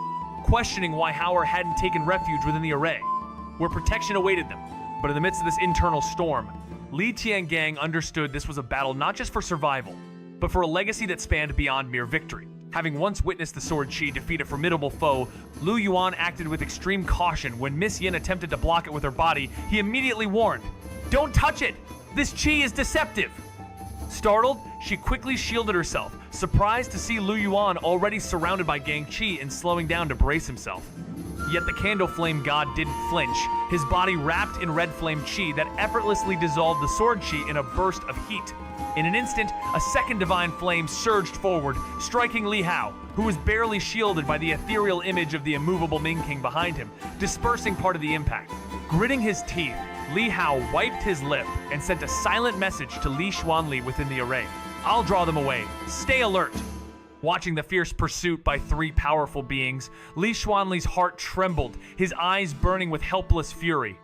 questioning why Howard hadn't taken refuge within the array, where protection awaited them. But in the midst of this internal storm, Li Tiangang understood this was a battle not just for survival, but for a legacy that spanned beyond mere victory. Having once witnessed the sword chi defeat a formidable foe, Lu Yuan acted with extreme caution. When Miss Yin attempted to block it with her body, he immediately warned, "Don't touch it! This chi is deceptive!" Startled, she quickly shielded herself, surprised to see Lu Yuan already surrounded by gang chi and slowing down to brace himself. Yet the Candle Flame God didn't flinch, his body wrapped in red flame chi that effortlessly dissolved the sword chi in a burst of heat. In an instant, a second divine flame surged forward, striking Li Hao, who was barely shielded by the ethereal image of the immovable Ming King behind him, dispersing part of the impact. Gritting his teeth, Li Hao wiped his lip and sent a silent message to Li Xuanli within the array. "I'll draw them away. Stay alert." Watching the fierce pursuit by three powerful beings, Li Xuanli's heart trembled, his eyes burning with helpless fury.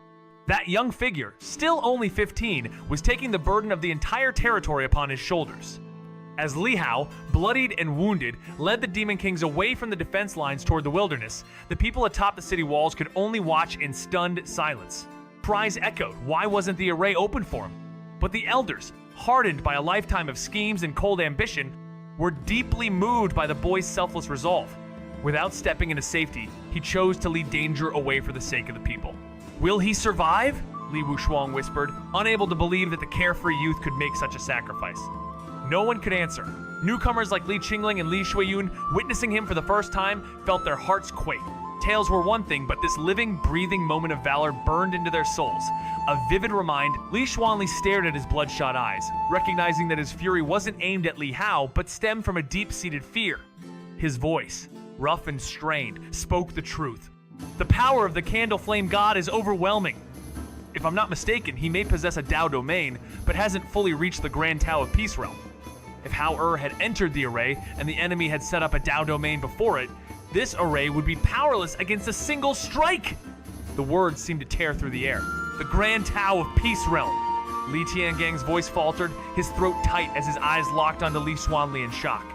That young figure, still only 15, was taking the burden of the entire territory upon his shoulders. As Li Hao, bloodied and wounded, led the Demon Kings away from the defense lines toward the wilderness, the people atop the city walls could only watch in stunned silence. Cries echoed, why wasn't the array open for him? But the elders, hardened by a lifetime of schemes and cold ambition, were deeply moved by the boy's selfless resolve. Without stepping into safety, he chose to lead danger away for the sake of the people. Will he survive? Li Wushuang whispered, unable to believe that the carefree youth could make such a sacrifice. No one could answer. Newcomers like Li Qingling and Li Shuiyun, witnessing him for the first time, felt their hearts quake. Tales were one thing, but this living, breathing moment of valor burned into their souls. A vivid reminder, Li Xuanli stared at his bloodshot eyes, recognizing that his fury wasn't aimed at Li Hao, but stemmed from a deep-seated fear. His voice, rough and strained, spoke the truth. The power of the Candle Flame God is overwhelming. If I'm not mistaken, he may possess a Dao domain, but hasn't fully reached the Grand Tao of Peace Realm. If Hao had entered the array and the enemy had set up a Dao domain before it, this array would be powerless against a single strike! The words seemed to tear through the air. The Grand Tao of Peace Realm. Li Tiangang's voice faltered, his throat tight as his eyes locked onto Li Xuanli in shock.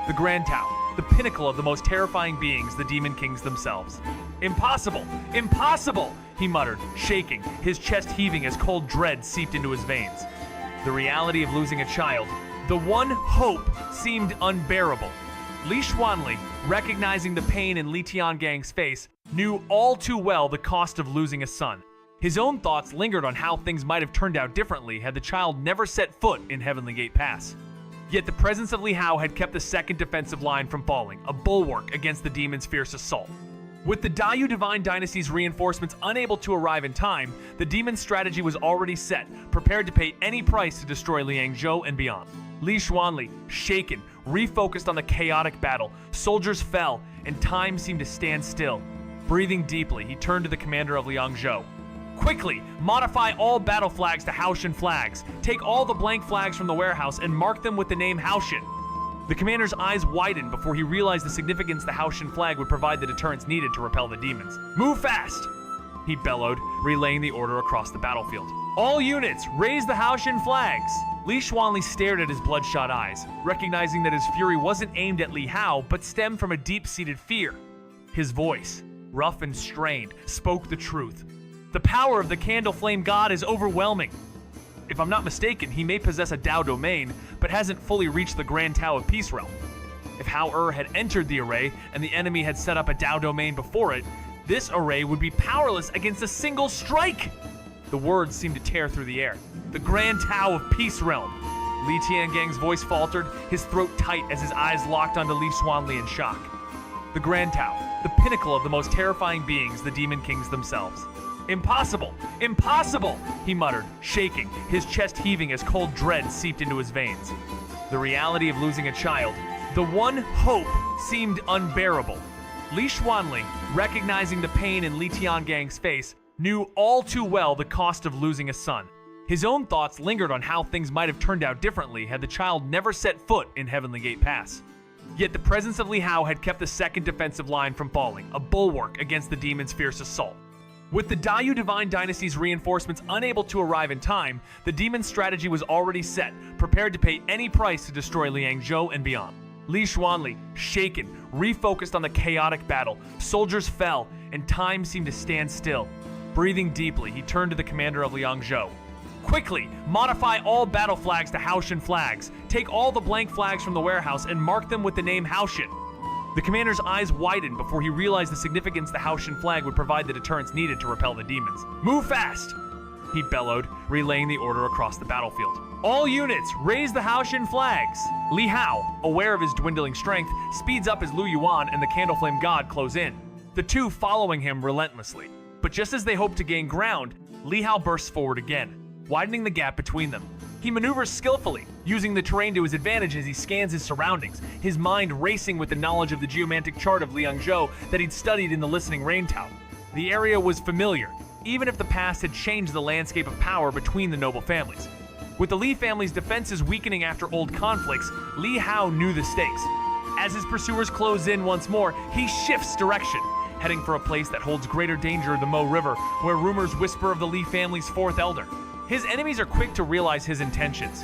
The Grand Tao, the pinnacle of the most terrifying beings, the Demon Kings themselves. Impossible! Impossible! He muttered, shaking, his chest heaving as cold dread seeped into his veins. The reality of losing a child, the one hope, seemed unbearable. Li Xuanli, recognizing the pain in Li Tiangang's face, knew all too well the cost of losing a son. His own thoughts lingered on how things might have turned out differently had the child never set foot in Heavenly Gate Pass. Yet the presence of Li Hao had kept the second defensive line from falling, a bulwark against the demon's fierce assault. With the Dayu Divine Dynasty's reinforcements unable to arrive in time, the demon's strategy was already set, prepared to pay any price to destroy Liangzhou and beyond. Li Xuanli, shaken, refocused on the chaotic battle. Soldiers fell, and time seemed to stand still. Breathing deeply, he turned to the commander of Liangzhou. Quickly, modify all battle flags to Haoshan flags. Take all the blank flags from the warehouse and mark them with the name Haoshan. The commander's eyes widened before he realized the significance the Haoshan flag would provide the deterrence needed to repel the demons. Move fast! He bellowed, relaying the order across the battlefield. All units, raise the Haoshan flags! Li Xuanli stared at his bloodshot eyes, recognizing that his fury wasn't aimed at Li Hao, but stemmed from a deep-seated fear. His voice, rough and strained, spoke the truth. The power of the Candle Flame God is overwhelming. If I'm not mistaken, he may possess a Dao domain, but hasn't fully reached the Grand Tao of Peace Realm. If Hao had entered the array and the enemy had set up a Dao domain before it, this array would be powerless against a single strike! The words seemed to tear through the air. The Grand Tao of Peace Realm. Li Tiangang's voice faltered, his throat tight as his eyes locked onto Li Xuanli in shock. The Grand Tao, the pinnacle of the most terrifying beings, the Demon Kings themselves. Impossible! Impossible! He muttered, shaking, his chest heaving as cold dread seeped into his veins. The reality of losing a child, the one hope, seemed unbearable. Li Xuanli, recognizing the pain in Li Tiangang's face, knew all too well the cost of losing a son. His own thoughts lingered on how things might have turned out differently had the child never set foot in Heavenly Gate Pass. Yet the presence of Li Hao had kept the second defensive line from falling, a bulwark against the demon's fierce assault. With the Dayu Divine Dynasty's reinforcements unable to arrive in time, the demon's strategy was already set, prepared to pay any price to destroy Liangzhou and beyond. Li Xuanli, shaken, refocused on the chaotic battle. Soldiers fell, and time seemed to stand still. Breathing deeply, he turned to the commander of Liangzhou. Quickly, modify all battle flags to Haoshan flags. Take all the blank flags from the warehouse and mark them with the name Haoshan. The commander's eyes widened before he realized the significance the Haoshan flag would provide the deterrence needed to repel the demons. Move fast! He bellowed, relaying the order across the battlefield. All units, raise the Haoshan flags! Li Hao, aware of his dwindling strength, speeds up as Lu Yuan and the Candle Flame God close in, the two following him relentlessly. But just as they hoped to gain ground, Li Hao bursts forward again, widening the gap between them. He maneuvers skillfully, using the terrain to his advantage as he scans his surroundings, his mind racing with the knowledge of the geomantic chart of Liangzhou that he'd studied in the Listening Rain Tower. The area was familiar, even if the past had changed the landscape of power between the noble families. With the Li family's defenses weakening after old conflicts, Li Hao knew the stakes. As his pursuers close in once more, he shifts direction, heading for a place that holds greater danger than the Mo River, where rumors whisper of the Li family's fourth elder. His enemies are quick to realize his intentions.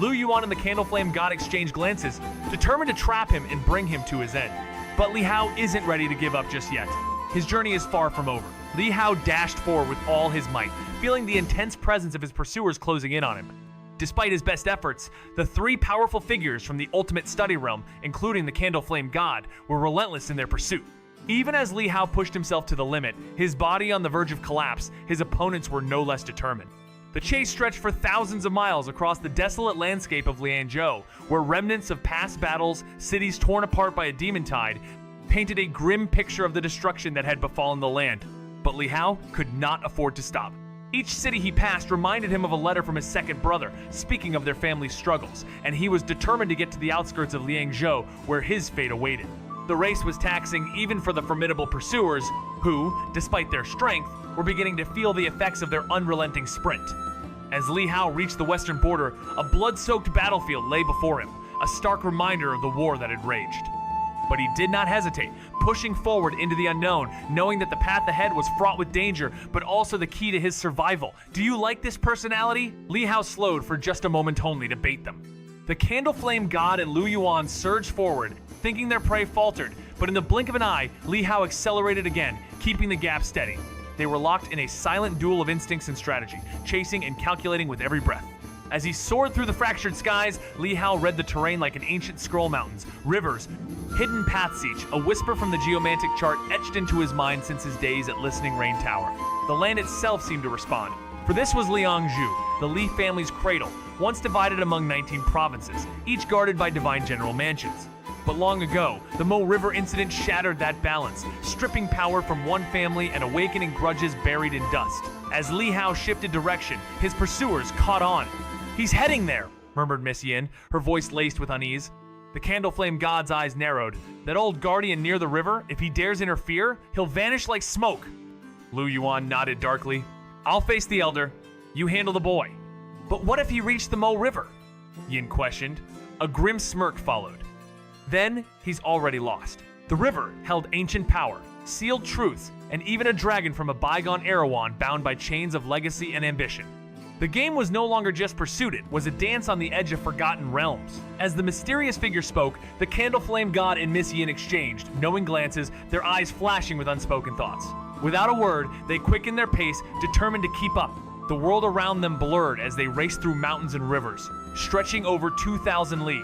Lu Yuan and the Candleflame God exchange glances, determined to trap him and bring him to his end. But Li Hao isn't ready to give up just yet. His journey is far from over. Li Hao dashed forward with all his might, feeling the intense presence of his pursuers closing in on him. Despite his best efforts, the three powerful figures from the ultimate study realm, including the Candleflame God, were relentless in their pursuit. Even as Li Hao pushed himself to the limit, his body on the verge of collapse, his opponents were no less determined. The chase stretched for thousands of miles across the desolate landscape of Liangzhou, where remnants of past battles, cities torn apart by a demon tide, painted a grim picture of the destruction that had befallen the land. But Li Hao could not afford to stop. Each city he passed reminded him of a letter from his second brother, speaking of their family's struggles, and he was determined to get to the outskirts of Liangzhou, where his fate awaited. The race was taxing even for the formidable pursuers, who, despite their strength, were beginning to feel the effects of their unrelenting sprint. As Li Hao reached the western border, a blood-soaked battlefield lay before him, a stark reminder of the war that had raged. But he did not hesitate, pushing forward into the unknown, knowing that the path ahead was fraught with danger, but also the key to his survival. Do you like this personality? Li Hao slowed for just a moment only to bait them. The Candleflame God and Lu Yuan surged forward, thinking their prey faltered, but in the blink of an eye, Li Hao accelerated again, keeping the gap steady. They were locked in a silent duel of instincts and strategy, chasing and calculating with every breath. As he soared through the fractured skies, Li Hao read the terrain like an ancient scroll: mountains, rivers, hidden paths each, a whisper from the geomantic chart etched into his mind since his days at Listening Rain Tower. The land itself seemed to respond, for this was Liangzhou, the Li family's cradle, once divided among 19 provinces, each guarded by divine general mansions. But long ago, the Mo River incident shattered that balance, stripping power from one family and awakening grudges buried in dust. As Li Hao shifted direction, his pursuers caught on. "He's heading there," murmured Miss Yin, her voice laced with unease. The Candleflame God's eyes narrowed. "That old guardian near the river, if he dares interfere, he'll vanish like smoke." Lu Yuan nodded darkly. "I'll face the elder. You handle the boy." "But what if he reached the Mo River?" Yin questioned. A grim smirk followed. "Then he's already lost. The river held ancient power, sealed truths, and even a dragon from a bygone Erewhon bound by chains of legacy and ambition. The game was no longer just pursued, it was a dance on the edge of forgotten realms." As the mysterious figure spoke, the Candleflame God and Miss Yin exchanged knowing glances, their eyes flashing with unspoken thoughts. Without a word, they quickened their pace, determined to keep up. The world around them blurred as they raced through mountains and rivers, stretching over 2,000 li.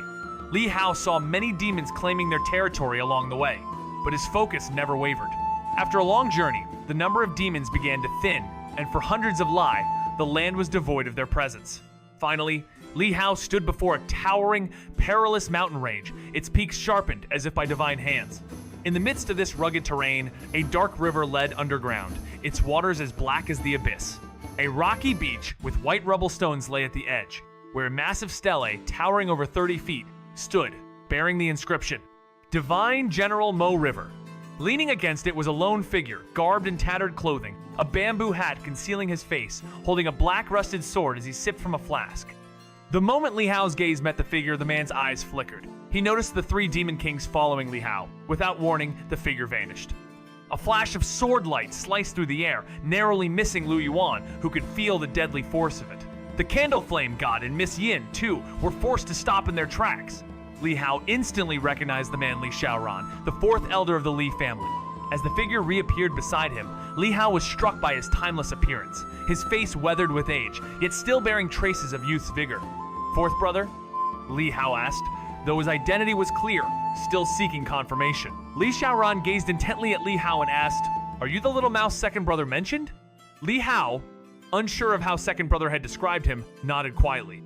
Li Hao saw many demons claiming their territory along the way, but his focus never wavered. After a long journey, the number of demons began to thin, and for hundreds of li, the land was devoid of their presence. Finally, Li Hao stood before a towering, perilous mountain range, its peaks sharpened as if by divine hands. In the midst of this rugged terrain, a dark river led underground, its waters as black as the abyss. A rocky beach with white rubble stones lay at the edge, where a massive stele, towering over 30 feet, stood, bearing the inscription, "Divine General Mo River." Leaning against it was a lone figure, garbed in tattered clothing, a bamboo hat concealing his face, holding a black rusted sword as he sipped from a flask. The moment Li Hao's gaze met the figure, the man's eyes flickered. He noticed the three demon kings following Li Hao. Without warning, the figure vanished. A flash of sword light sliced through the air, narrowly missing Lu Yuan, who could feel the deadly force of it. The Candleflame God and Miss Yin, too, were forced to stop in their tracks. Li Hao instantly recognized the man Li Xiaoran, the fourth elder of the Li family. As the figure reappeared beside him, Li Hao was struck by his timeless appearance, his face weathered with age, yet still bearing traces of youth's vigor. "Fourth brother?" Li Hao asked, though his identity was clear, still seeking confirmation. Li Xiaoran gazed intently at Li Hao and asked, "Are you the little mouse second brother mentioned?" Li Hao, unsure of how second brother had described him, nodded quietly.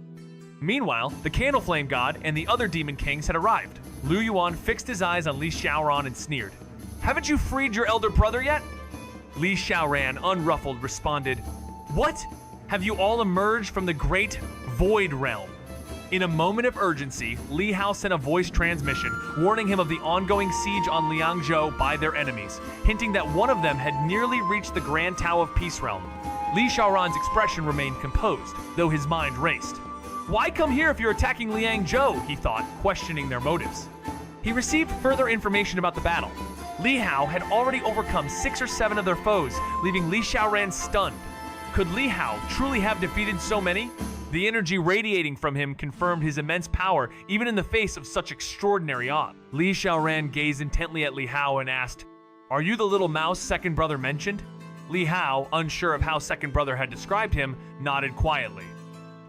Meanwhile, the Candleflame God and the other demon kings had arrived. Lu Yuan fixed his eyes on Li Xiaoran and sneered. "Haven't you freed your elder brother yet?" Li Xiaoran, unruffled, responded, "What? Have you all emerged from the great Void Realm?" In a moment of urgency, Li Hao sent a voice transmission, warning him of the ongoing siege on Liangzhou by their enemies, hinting that one of them had nearly reached the Grand Tao of Peace Realm. Li Xiaoran's expression remained composed, though his mind raced. Why come here if you're attacking Liangzhou, he thought, questioning their motives. He received further information about the battle. Li Hao had already overcome 6 or 7 of their foes, leaving Li Xiaoran stunned. Could Li Hao truly have defeated so many? The energy radiating from him confirmed his immense power, even in the face of such extraordinary odds. Li Xiaoran gazed intently at Li Hao and asked, "Are you the little mouse second brother mentioned?" Li Hao, unsure of how second brother had described him, nodded quietly.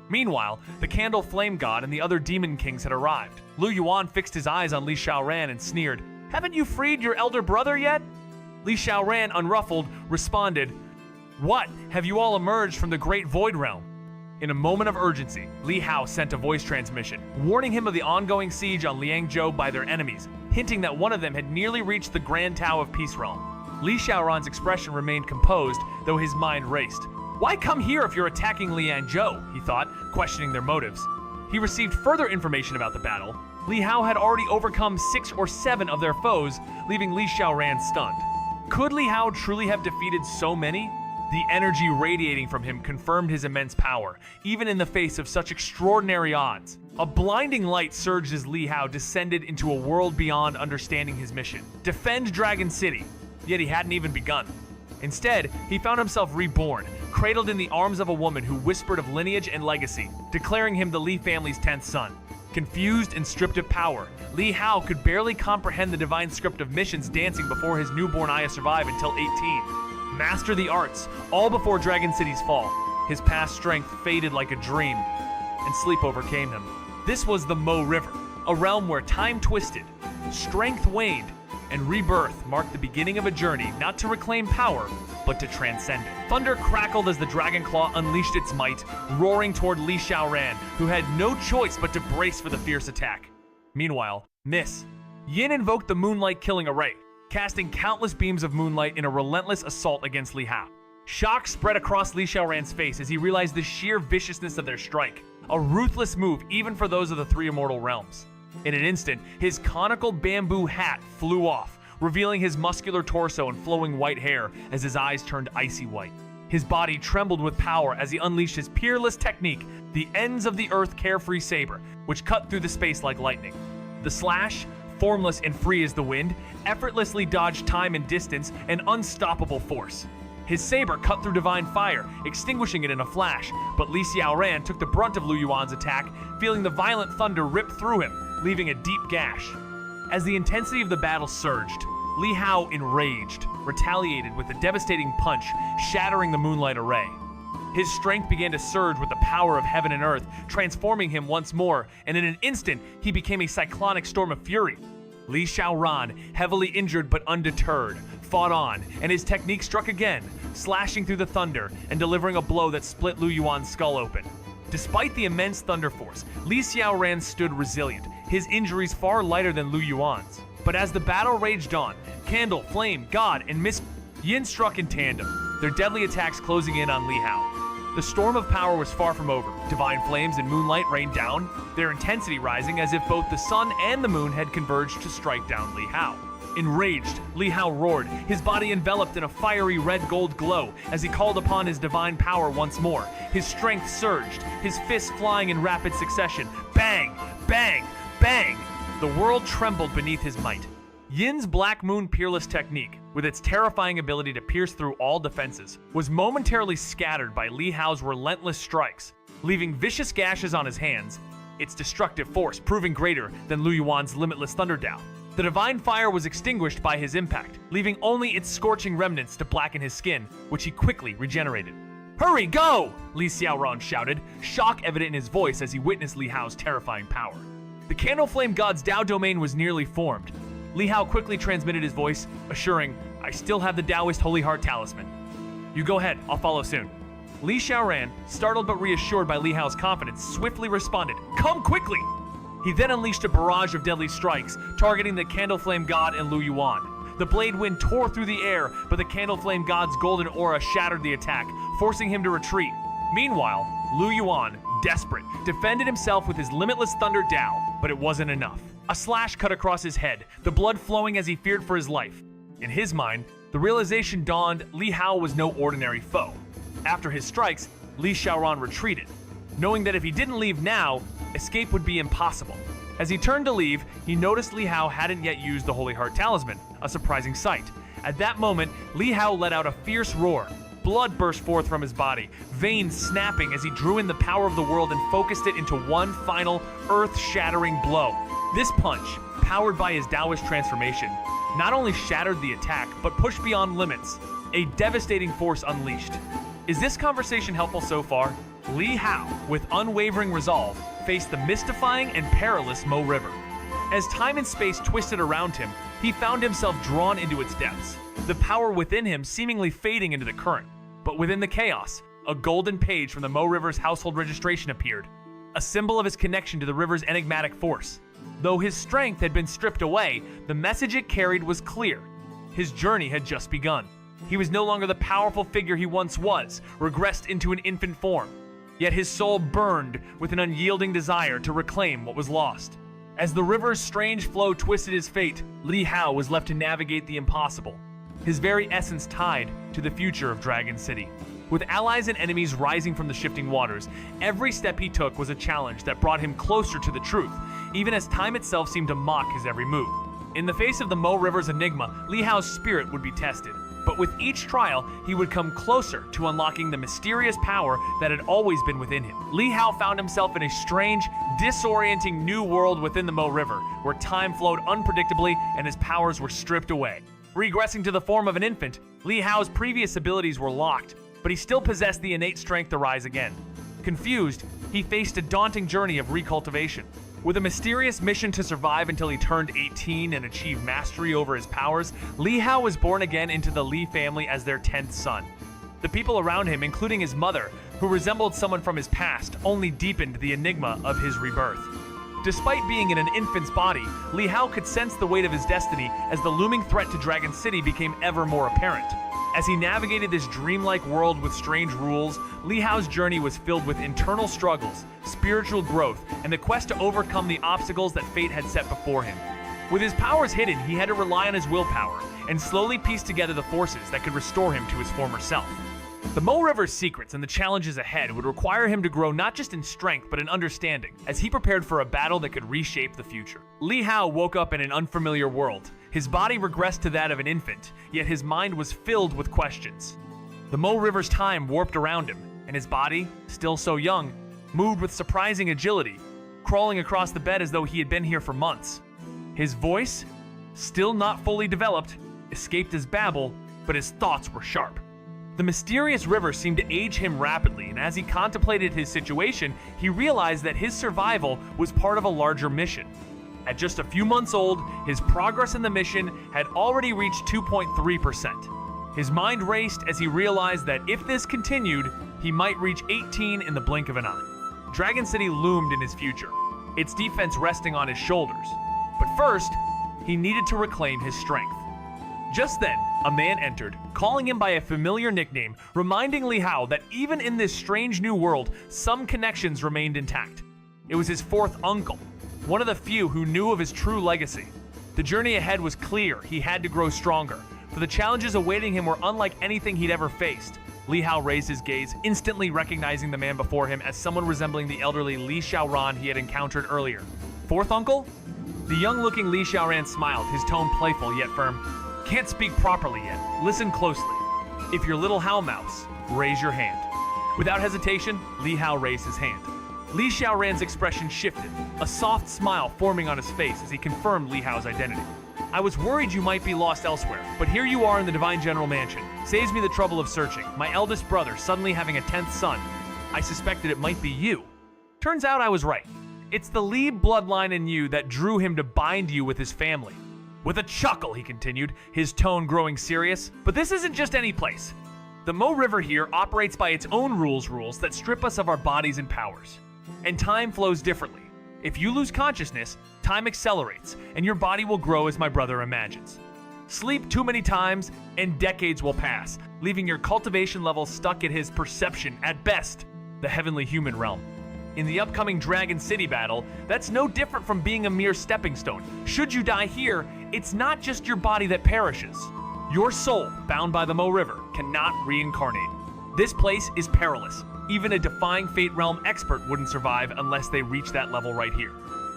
Meanwhile, the Candle Flame God and the other demon kings had arrived. Lu Yuan fixed his eyes on Li Xiaoran and sneered, "Haven't you freed your elder brother yet?" Li Xiaoran, unruffled, responded, "What? Have you all emerged from the Great Void Realm?" In a moment of urgency, Li Hao sent a voice transmission, warning him of the ongoing siege on Liangzhou by their enemies, hinting that one of them had nearly reached the Grand Tao of Peace Realm. Li Xiaoran's expression remained composed, though his mind raced. Why come here if you're attacking Liangzhou? He thought, questioning their motives. He received further information about the battle. Li Hao had already overcome 6 or 7 of their foes, leaving Li Xiaoran stunned. Could Li Hao truly have defeated so many? The energy radiating from him confirmed his immense power, even in the face of such extraordinary odds. A blinding light surged as Li Hao descended into a world beyond understanding his mission. Defend Dragon City. Yet he hadn't even begun. Instead, he found himself reborn, cradled in the arms of a woman who whispered of lineage and legacy, declaring him the Li family's 10th son. Confused and stripped of power, Li Hao could barely comprehend the divine script of missions dancing before his newborn eye survive until 18. Master the arts, all before Dragon City's fall. His past strength faded like a dream, and sleep overcame him. This was the Mo River, a realm where time twisted, strength waned, and rebirth marked the beginning of a journey not to reclaim power, but to transcend it. Thunder crackled as the Dragon Claw unleashed its might, roaring toward Li Xiaoran, who had no choice but to brace for the fierce attack. Meanwhile, Miss Yin invoked the Moonlight Killing Array, casting countless beams of moonlight in a relentless assault against Li Hao. Shock spread across Li Xiaoran's face as he realized the sheer viciousness of their strike, a ruthless move even for those of the 3 immortal realms. In an instant, his conical bamboo hat flew off, revealing his muscular torso and flowing white hair as his eyes turned icy white. His body trembled with power as he unleashed his peerless technique, the ends of the earth carefree saber, which cut through the space like lightning. The slash, formless and free as the wind, effortlessly dodged time and distance, an unstoppable force. His saber cut through divine fire, extinguishing it in a flash, but Li Xiaoran took the brunt of Lu Yuan's attack, feeling the violent thunder rip through him, leaving a deep gash. As the intensity of the battle surged, Li Hao, enraged, retaliated with a devastating punch, shattering the moonlight array. His strength began to surge with the power of heaven and earth, transforming him once more, and in an instant, he became a cyclonic storm of fury. Li Xiaoran, heavily injured but undeterred, fought on, and his technique struck again, slashing through the thunder and delivering a blow that split Lu Yuan's skull open. Despite the immense thunder force, Li Xiaoran stood resilient, his injuries far lighter than Lu Yuan's. But as the battle raged on, Candle, Flame, God, and Miss Yin struck in tandem, their deadly attacks closing in on Li Hao. The storm of power was far from over. Divine flames and moonlight rained down, their intensity rising as if both the sun and the moon had converged to strike down Li Hao. Enraged, Li Hao roared, his body enveloped in a fiery red-gold glow as he called upon his divine power once more. His strength surged, his fists flying in rapid succession. Bang! Bang! Bang! The world trembled beneath his might. Yin's Black Moon Peerless technique, with its terrifying ability to pierce through all defenses, was momentarily scattered by Li Hao's relentless strikes, leaving vicious gashes on his hands, its destructive force proving greater than Lu Yuan's limitless Thunder Dao. The divine fire was extinguished by his impact, leaving only its scorching remnants to blacken his skin, which he quickly regenerated. "Hurry, go!" Li Xiaoran shouted, shock evident in his voice as he witnessed Li Hao's terrifying power. The Candle Flame God's Dao domain was nearly formed. Li Hao quickly transmitted his voice, assuring, "I still have the Taoist Holy Heart Talisman. You go ahead, I'll follow soon." Li Xiaoran, startled but reassured by Li Hao's confidence, swiftly responded, "Come quickly!" He then unleashed a barrage of deadly strikes, targeting the Candle Flame God and Lu Yuan. The blade wind tore through the air, but the Candle Flame God's golden aura shattered the attack, forcing him to retreat. Meanwhile, Lu Yuan, desperate, defended himself with his limitless Thunder Dao, but it wasn't enough. A slash cut across his head, the blood flowing as he feared for his life. In his mind, the realization dawned Li Hao was no ordinary foe. After his strikes, Li Xiaoran retreated, knowing that if he didn't leave now, escape would be impossible. As he turned to leave, he noticed Li Hao hadn't yet used the Holy Heart Talisman, a surprising sight. At that moment, Li Hao let out a fierce roar. Blood burst forth from his body, veins snapping as he drew in the power of the world and focused it into one final, earth-shattering blow. This punch, powered by his Taoist transformation, not only shattered the attack, but pushed beyond limits. A devastating force unleashed. Is this conversation helpful so far? Li Hao, with unwavering resolve, faced the mystifying and perilous Mo River. As time and space twisted around him, he found himself drawn into its depths, the power within him seemingly fading into the current. But within the chaos, a golden page from the Mo River's household registration appeared, a symbol of his connection to the river's enigmatic force. Though his strength had been stripped away, the message it carried was clear. His journey had just begun. He was no longer the powerful figure he once was, regressed into an infant form. Yet his soul burned with an unyielding desire to reclaim what was lost. As the river's strange flow twisted his fate, Li Hao was left to navigate the impossible, his very essence tied to the future of Dragon City. With allies and enemies rising from the shifting waters, every step he took was a challenge that brought him closer to the truth, even as time itself seemed to mock his every move. In the face of the Mo River's enigma, Li Hao's spirit would be tested. But with each trial, he would come closer to unlocking the mysterious power that had always been within him. Li Hao found himself in a strange, disorienting new world within the Mo River, where time flowed unpredictably and his powers were stripped away. Regressing to the form of an infant, Li Hao's previous abilities were locked, but he still possessed the innate strength to rise again. Confused, he faced a daunting journey of recultivation. With a mysterious mission to survive until he turned 18 and achieve mastery over his powers, Li Hao was born again into the Li family as their 10th son. The people around him, including his mother, who resembled someone from his past, only deepened the enigma of his rebirth. Despite being in an infant's body, Li Hao could sense the weight of his destiny as the looming threat to Dragon City became ever more apparent. As he navigated this dreamlike world with strange rules, Li Hao's journey was filled with internal struggles, spiritual growth, and the quest to overcome the obstacles that fate had set before him. With his powers hidden, he had to rely on his willpower and slowly piece together the forces that could restore him to his former self. The Mo River's secrets and the challenges ahead would require him to grow not just in strength but in understanding, as he prepared for a battle that could reshape the future. Li Hao woke up in an unfamiliar world. His body regressed to that of an infant, yet his mind was filled with questions. The Mo River's time warped around him, and his body, still so young, moved with surprising agility, crawling across the bed as though he had been here for months. His voice, still not fully developed, escaped as babble, but his thoughts were sharp. The mysterious river seemed to age him rapidly, and as he contemplated his situation, he realized that his survival was part of a larger mission. At just a few months old, his progress in the mission had already reached 2.3%. His mind raced as he realized that if this continued, he might reach 18 in the blink of an eye. Dragon City loomed in his future, its defense resting on his shoulders. But first, he needed to reclaim his strength. Just then, a man entered, calling him by a familiar nickname, reminding Li Hao that even in this strange new world, some connections remained intact. It was his fourth uncle, one of the few who knew of his true legacy. The journey ahead was clear. He had to grow stronger, for the challenges awaiting him were unlike anything he'd ever faced. Li Hao raised his gaze, instantly recognizing the man before him as someone resembling the elderly Li Xiaoran he had encountered earlier. Fourth uncle? The young-looking Li Xiaoran smiled, his tone playful yet firm. Can't speak properly yet. Listen closely. If you're little Hao Mouse, raise your hand. Without hesitation, Li Hao raised his hand. Li Xiaoran's expression shifted, a soft smile forming on his face as he confirmed Li Hao's identity. I was worried you might be lost elsewhere, but here you are in the Divine General Mansion. Saves me the trouble of searching. My eldest brother suddenly having a 10th son. I suspected it might be you. Turns out I was right. It's the Li bloodline in you that drew him to bind you with his family. With a chuckle, he continued, his tone growing serious. But this isn't just any place. The Mo River here operates by its own rules that strip us of our bodies and powers. And time flows differently. If you lose consciousness, time accelerates, and your body will grow as my brother imagines. Sleep too many times, and decades will pass, leaving your cultivation level stuck at his perception, at best, the heavenly human realm. In the upcoming Dragon City battle, that's no different from being a mere stepping stone. Should you die here, it's not just your body that perishes. Your soul, bound by the Mo River, cannot reincarnate. This place is perilous. Even a defying fate realm expert wouldn't survive unless they reach that level right here.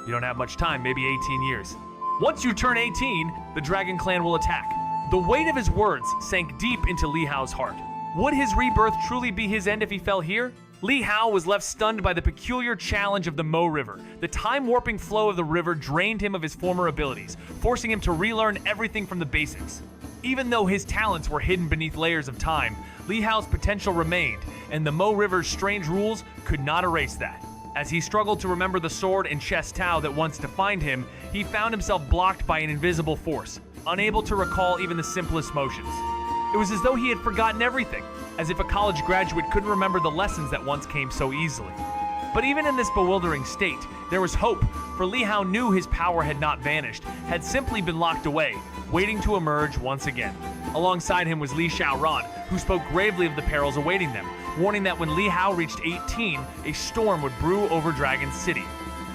You don't have much time, maybe 18 years. Once you turn 18, the Dragon Clan will attack. The weight of his words sank deep into Li Hao's heart. Would his rebirth truly be his end if he fell here? Li Hao was left stunned by the peculiar challenge of the Mo River. The time-warping flow of the river drained him of his former abilities, forcing him to relearn everything from the basics. Even though his talents were hidden beneath layers of time, Li Hao's potential remained, and the Mo River's strange rules could not erase that. As he struggled to remember the sword and chest Tao that once defined him, he found himself blocked by an invisible force, unable to recall even the simplest motions. It was as though he had forgotten everything, as if a college graduate couldn't remember the lessons that once came so easily. But even in this bewildering state, there was hope, for Li Hao knew his power had not vanished, had simply been locked away, waiting to emerge once again. Alongside him was Li Xiaoran, who spoke gravely of the perils awaiting them, warning that when Li Hao reached 18, a storm would brew over Dragon City,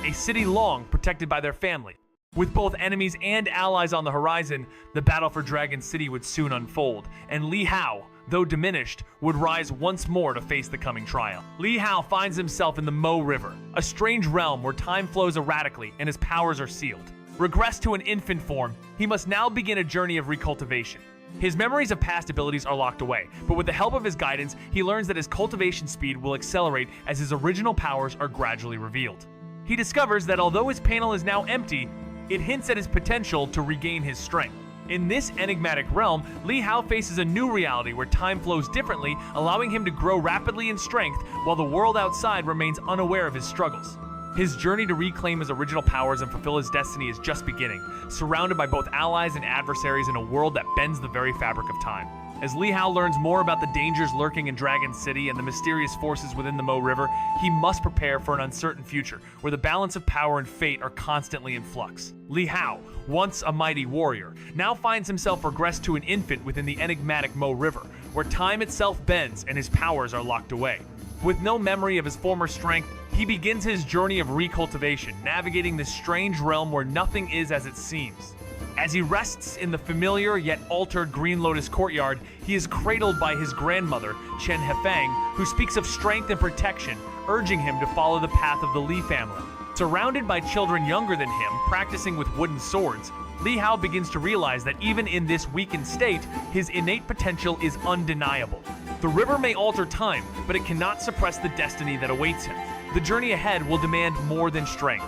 a city long protected by their family. With both enemies and allies on the horizon, the battle for Dragon City would soon unfold, and Li Hao, though diminished, would rise once more to face the coming trial. Li Hao finds himself in the Mo River, a strange realm where time flows erratically and his powers are sealed. Regressed to an infant form, he must now begin a journey of recultivation. His memories of past abilities are locked away, but with the help of his guidance, he learns that his cultivation speed will accelerate as his original powers are gradually revealed. He discovers that although his panel is now empty, it hints at his potential to regain his strength. In this enigmatic realm, Li Hao faces a new reality where time flows differently, allowing him to grow rapidly in strength while the world outside remains unaware of his struggles. His journey to reclaim his original powers and fulfill his destiny is just beginning, surrounded by both allies and adversaries in a world that bends the very fabric of time. As Li Hao learns more about the dangers lurking in Dragon City and the mysterious forces within the Mo River, he must prepare for an uncertain future, where the balance of power and fate are constantly in flux. Li Hao, once a mighty warrior, now finds himself regressed to an infant within the enigmatic Mo River, where time itself bends and his powers are locked away. With no memory of his former strength, he begins his journey of recultivation, navigating this strange realm where nothing is as it seems. As he rests in the familiar yet altered Green Lotus courtyard, he is cradled by his grandmother, Chen Hefang, who speaks of strength and protection, urging him to follow the path of the Li family. Surrounded by children younger than him, practicing with wooden swords, Li Hao begins to realize that even in this weakened state, his innate potential is undeniable. The river may alter time, but it cannot suppress the destiny that awaits him. The journey ahead will demand more than strength.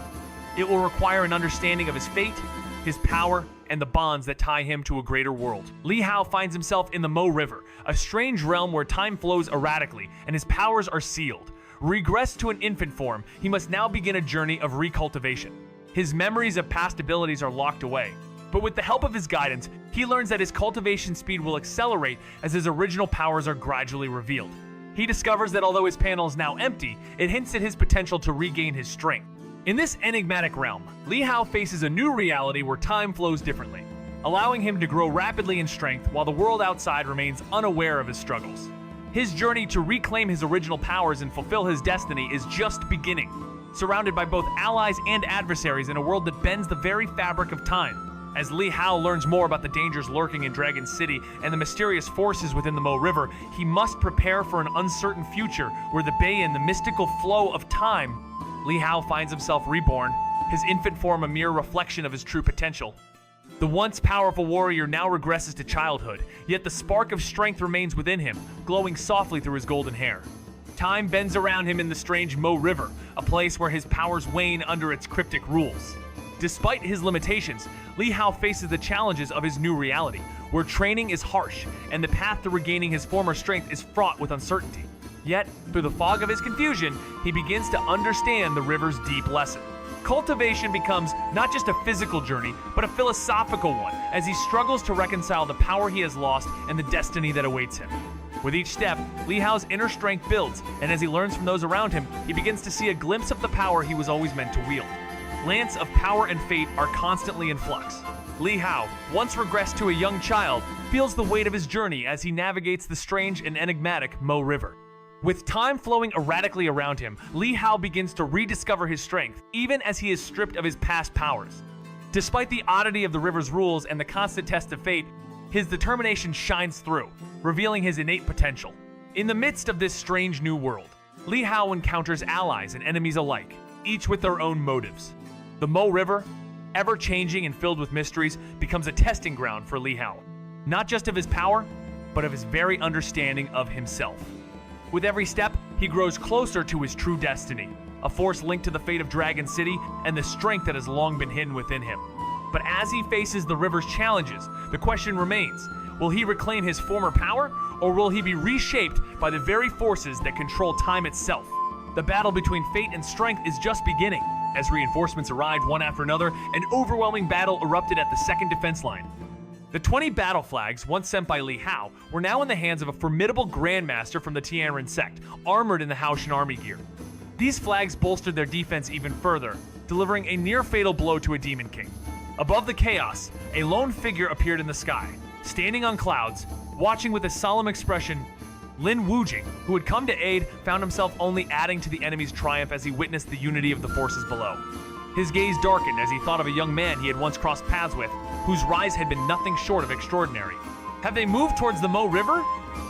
It will require an understanding of his fate, his power, and the bonds that tie him to a greater world. Li Hao finds himself in the Mo River, a strange realm where time flows erratically and his powers are sealed. Regressed to an infant form, he must now begin a journey of recultivation. His memories of past abilities are locked away, but with the help of his guidance, he learns that his cultivation speed will accelerate as his original powers are gradually revealed. He discovers that although his panel is now empty, it hints at his potential to regain his strength. In this enigmatic realm, Li Hao faces a new reality where time flows differently, allowing him to grow rapidly in strength while the world outside remains unaware of his struggles. His journey to reclaim his original powers and fulfill his destiny is just beginning, surrounded by both allies and adversaries in a world that bends the very fabric of time. As Li Hao learns more about the dangers lurking in Dragon City and the mysterious forces within the Mo River, he must prepare for an uncertain future where the bay and the mystical flow of time. Li Hao finds himself reborn, his infant form a mere reflection of his true potential. The once powerful warrior now regresses to childhood, yet the spark of strength remains within him, glowing softly through his golden hair. Time bends around him in the strange Mo River, a place where his powers wane under its cryptic rules. Despite his limitations, Li Hao faces the challenges of his new reality, where training is harsh and the path to regaining his former strength is fraught with uncertainty. Yet, through the fog of his confusion, he begins to understand the river's deep lesson. Cultivation becomes not just a physical journey, but a philosophical one, as he struggles to reconcile the power he has lost and the destiny that awaits him. With each step, Li Hao's inner strength builds, and as he learns from those around him, he begins to see a glimpse of the power he was always meant to wield. Lance of power and fate are constantly in flux. Li Hao, once regressed to a young child, feels the weight of his journey as he navigates the strange and enigmatic Mo River. With time flowing erratically around him, Li Hao begins to rediscover his strength, even as he is stripped of his past powers. Despite the oddity of the river's rules and the constant test of fate, his determination shines through, revealing his innate potential. In the midst of this strange new world, Li Hao encounters allies and enemies alike, each with their own motives. The Mo River, ever-changing and filled with mysteries, becomes a testing ground for Li Hao. Not just of his power, but of his very understanding of himself. With every step, he grows closer to his true destiny, a force linked to the fate of Dragon City and the strength that has long been hidden within him. But as he faces the river's challenges, the question remains, will he reclaim his former power, or will he be reshaped by the very forces that control time itself? The battle between fate and strength is just beginning. As reinforcements arrived one after another, an overwhelming battle erupted at the second defense line. The 20 battle flags, once sent by Li Hao, were now in the hands of a formidable grandmaster from the Tianren sect, armored in the Haoshan army gear. These flags bolstered their defense even further, delivering a near-fatal blow to a demon king. Above the chaos, a lone figure appeared in the sky. Standing on clouds, watching with a solemn expression, Lin Wujing, who had come to aid, found himself only adding to the enemy's triumph as he witnessed the unity of the forces below. His gaze darkened as he thought of a young man he had once crossed paths with, whose rise had been nothing short of extraordinary. "Have they moved towards the Mo River?"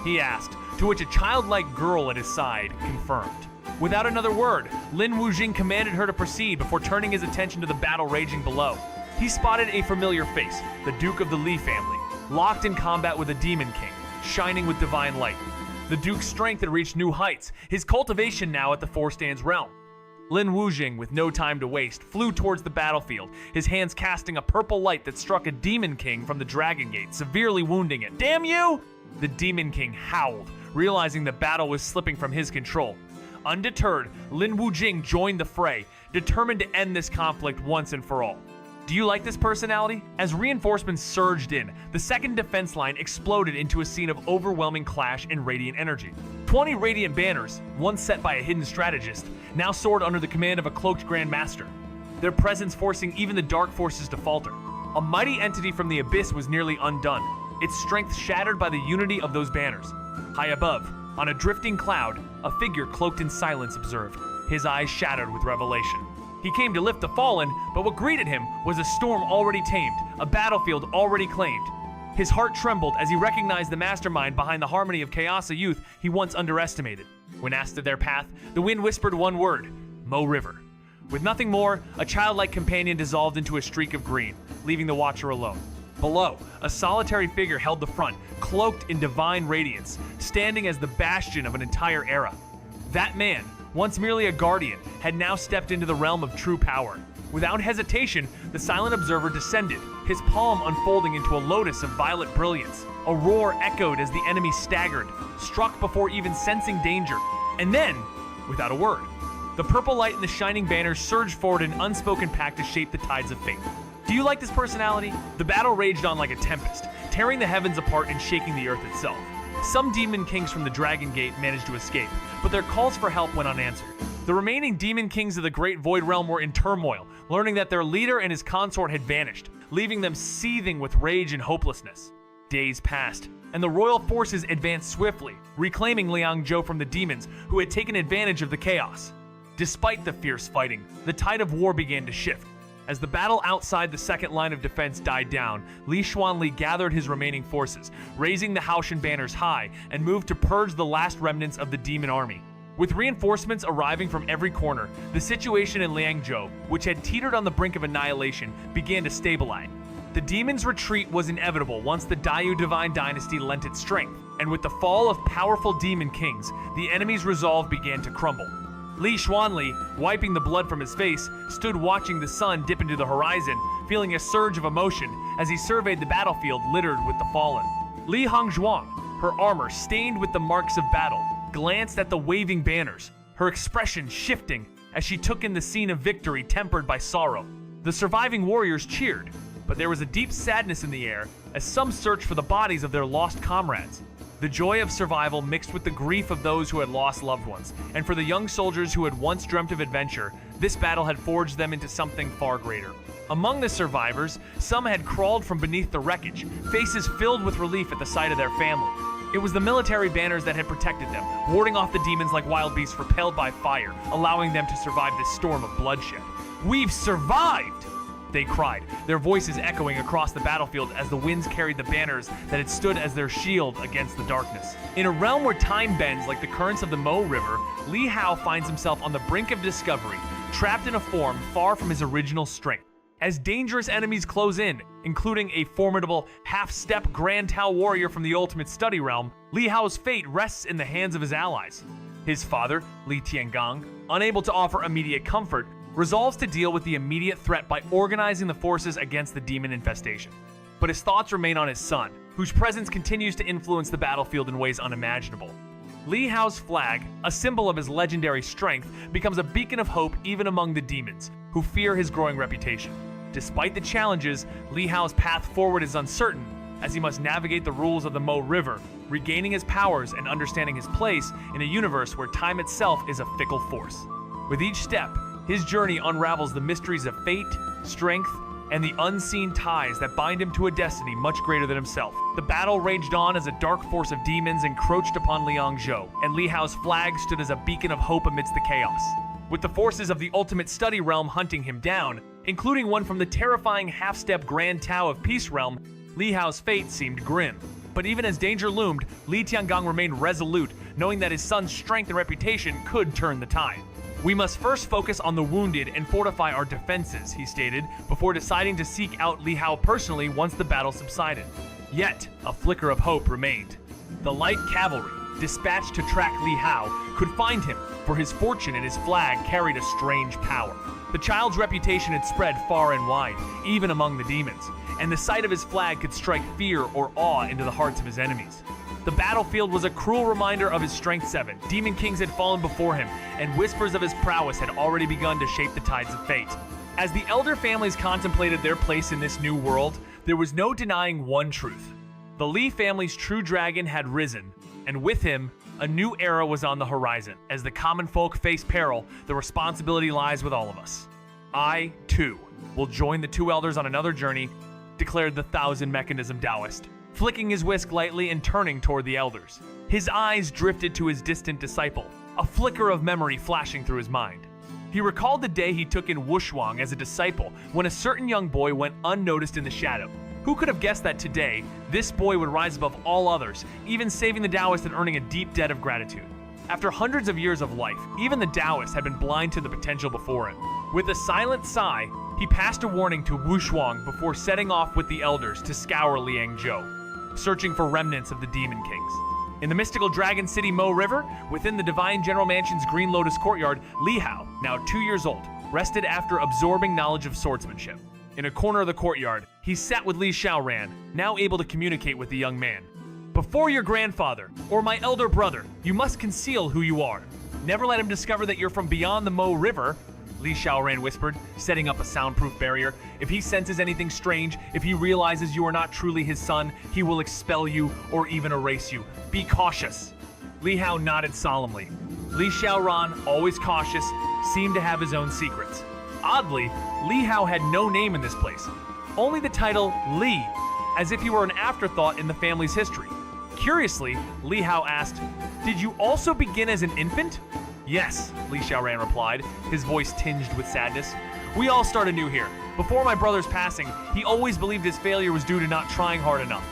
he asked, to which a childlike girl at his side confirmed. Without another word, Lin Wujing commanded her to proceed before turning his attention to the battle raging below. He spotted a familiar face, the Duke of the Li family, locked in combat with a demon king, shining with divine light. The Duke's strength had reached new heights, his cultivation now at the Four Stands realm. Lin Wujing, with no time to waste, flew towards the battlefield, his hands casting a purple light that struck a demon king from the Dragon Gate, severely wounding it. "Damn you!" The demon king howled, realizing the battle was slipping from his control. Undeterred, Lin Wujing joined the fray, determined to end this conflict once and for all. Do you like this personality? As reinforcements surged in, the second defense line exploded into a scene of overwhelming clash and radiant energy. 20 radiant banners, once set by a hidden strategist, now soared under the command of a cloaked Grand Master, their presence forcing even the dark forces to falter. A mighty entity from the abyss was nearly undone, its strength shattered by the unity of those banners. High above, on a drifting cloud, a figure cloaked in silence observed, his eyes shadowed with revelation. He came to lift the fallen, but what greeted him was a storm already tamed, a battlefield already claimed. His heart trembled as he recognized the mastermind behind the harmony of Xianxia youth he once underestimated. When asked of their path, the wind whispered one word: Mo River. With nothing more, a childlike companion dissolved into a streak of green, leaving the watcher alone. Below, a solitary figure held the front, cloaked in divine radiance, standing as the bastion of an entire era. That man, once merely a guardian, had now stepped into the realm of true power. Without hesitation, the silent observer descended, his palm unfolding into a lotus of violet brilliance. A roar echoed as the enemy staggered, struck before even sensing danger. And then, without a word, the purple light and the shining banners surged forward in unspoken pact to shape the tides of fate. Do you like this personality? The battle raged on like a tempest, tearing the heavens apart and shaking the earth itself. Some demon kings from the Dragon Gate managed to escape, but their calls for help went unanswered. The remaining demon kings of the Great Void Realm were in turmoil, learning that their leader and his consort had vanished, leaving them seething with rage and hopelessness. Days passed, and the royal forces advanced swiftly, reclaiming Liangzhou from the demons who had taken advantage of the chaos. Despite the fierce fighting, the tide of war began to shift. As the battle outside the second line of defense died down, Li Xuanli gathered his remaining forces, raising the Haoshan banners high, and moved to purge the last remnants of the demon army. With reinforcements arriving from every corner, the situation in Liangzhou, which had teetered on the brink of annihilation, began to stabilize. The demons' retreat was inevitable once the Dayu Divine Dynasty lent its strength, and with the fall of powerful demon kings, the enemy's resolve began to crumble. Li Xuanli, wiping the blood from his face, stood watching the sun dip into the horizon, feeling a surge of emotion as he surveyed the battlefield littered with the fallen. Li Hongzhuang, her armor stained with the marks of battle, glanced at the waving banners, her expression shifting as she took in the scene of victory tempered by sorrow. The surviving warriors cheered, but there was a deep sadness in the air as some searched for the bodies of their lost comrades. The joy of survival mixed with the grief of those who had lost loved ones, and for the young soldiers who had once dreamt of adventure, this battle had forged them into something far greater. Among the survivors, some had crawled from beneath the wreckage, faces filled with relief at the sight of their family. It was the military banners that had protected them, warding off the demons like wild beasts repelled by fire, allowing them to survive this storm of bloodshed. "We've survived!" they cried, their voices echoing across the battlefield as the winds carried the banners that had stood as their shield against the darkness. In a realm where time bends like the currents of the Mo River, Li Hao finds himself on the brink of discovery, trapped in a form far from his original strength. As dangerous enemies close in, including a formidable half-step Grand Tao warrior from the Ultimate Study Realm, Li Hao's fate rests in the hands of his allies. His father, Li Tiangang, unable to offer immediate comfort, resolves to deal with the immediate threat by organizing the forces against the demon infestation. But his thoughts remain on his son, whose presence continues to influence the battlefield in ways unimaginable. Li Hao's flag, a symbol of his legendary strength, becomes a beacon of hope even among the demons, who fear his growing reputation. Despite the challenges, Li Hao's path forward is uncertain, as he must navigate the rules of the Mo River, regaining his powers and understanding his place in a universe where time itself is a fickle force. With each step, his journey unravels the mysteries of fate, strength, and the unseen ties that bind him to a destiny much greater than himself. The battle raged on as a dark force of demons encroached upon Liangzhou, and Li Hao's flag stood as a beacon of hope amidst the chaos. With the forces of the Ultimate Study Realm hunting him down, including one from the terrifying half-step Grand Tao of Peace Realm, Li Hao's fate seemed grim. But even as danger loomed, Li Tiangang remained resolute, knowing that his son's strength and reputation could turn the tide. "We must first focus on the wounded and fortify our defenses," he stated, before deciding to seek out Li Hao personally once the battle subsided. Yet, a flicker of hope remained. The light cavalry, dispatched to track Li Hao, could find him, for his fortune and his flag carried a strange power. The child's reputation had spread far and wide, even among the demons, and the sight of his flag could strike fear or awe into the hearts of his enemies. The battlefield was a cruel reminder of his strength 7. Demon kings had fallen before him, and whispers of his prowess had already begun to shape the tides of fate. As the elder families contemplated their place in this new world, there was no denying one truth. The Li family's true dragon had risen, and with him, a new era was on the horizon. As the common folk face peril, the responsibility lies with all of us. "I, too, will join the two elders on another journey," declared the Thousand Mechanism Taoist, flicking his whisk lightly and turning toward the elders. His eyes drifted to his distant disciple, a flicker of memory flashing through his mind. He recalled the day he took in Wuxia as a disciple, when a certain young boy went unnoticed in the shadow. Who could have guessed that today, this boy would rise above all others, even saving the Taoist and earning a deep debt of gratitude? After hundreds of years of life, even the Taoist had been blind to the potential before him. With a silent sigh, he passed a warning to Wuxia before setting off with the elders to scour Liangzhou, searching for remnants of the Demon Kings. In the mystical Dragon City Mo River, within the Divine General Mansion's Green Lotus courtyard, Li Hao, now 2 years old, rested after absorbing knowledge of swordsmanship. In a corner of the courtyard, he sat with Li Xiaoran, now able to communicate with the young man. "Before your grandfather, or my elder brother, you must conceal who you are. Never let him discover that you're from beyond the Mo River," Li Xiaoran whispered, setting up a soundproof barrier. "If he senses anything strange, if he realizes you are not truly his son, he will expel you or even erase you. Be cautious." Li Hao nodded solemnly. Li Xiaoran, always cautious, seemed to have his own secrets. Oddly, Li Hao had no name in this place, only the title Li, as if he were an afterthought in the family's history. Curiously, Li Hao asked, "Did you also begin as an infant?" "Yes," Li Xiaoran replied, his voice tinged with sadness. "We all start anew here. Before my brother's passing, he always believed his failure was due to not trying hard enough.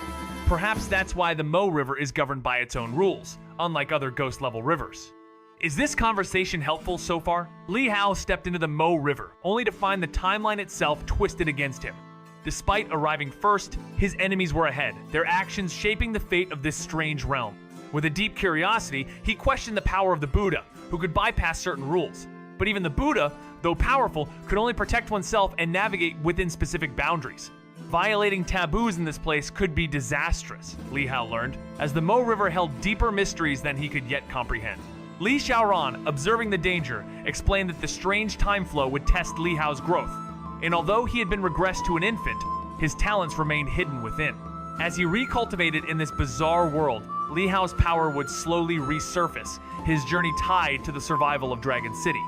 Perhaps that's why the Mo River is governed by its own rules, unlike other ghost-level rivers." Is this conversation helpful so far? Li Hao stepped into the Mo River, only to find the timeline itself twisted against him. Despite arriving first, his enemies were ahead, their actions shaping the fate of this strange realm. With a deep curiosity, he questioned the power of the Buddha, who could bypass certain rules. But even the Buddha, though powerful, could only protect oneself and navigate within specific boundaries. Violating taboos in this place could be disastrous, Li Hao learned, as the Mo River held deeper mysteries than he could yet comprehend. Li Xiaoran, observing the danger, explained that the strange time flow would test Li Hao's growth, and although he had been regressed to an infant, his talents remained hidden within. As he recultivated in this bizarre world, Li Hao's power would slowly resurface, his journey tied to the survival of Dragon City.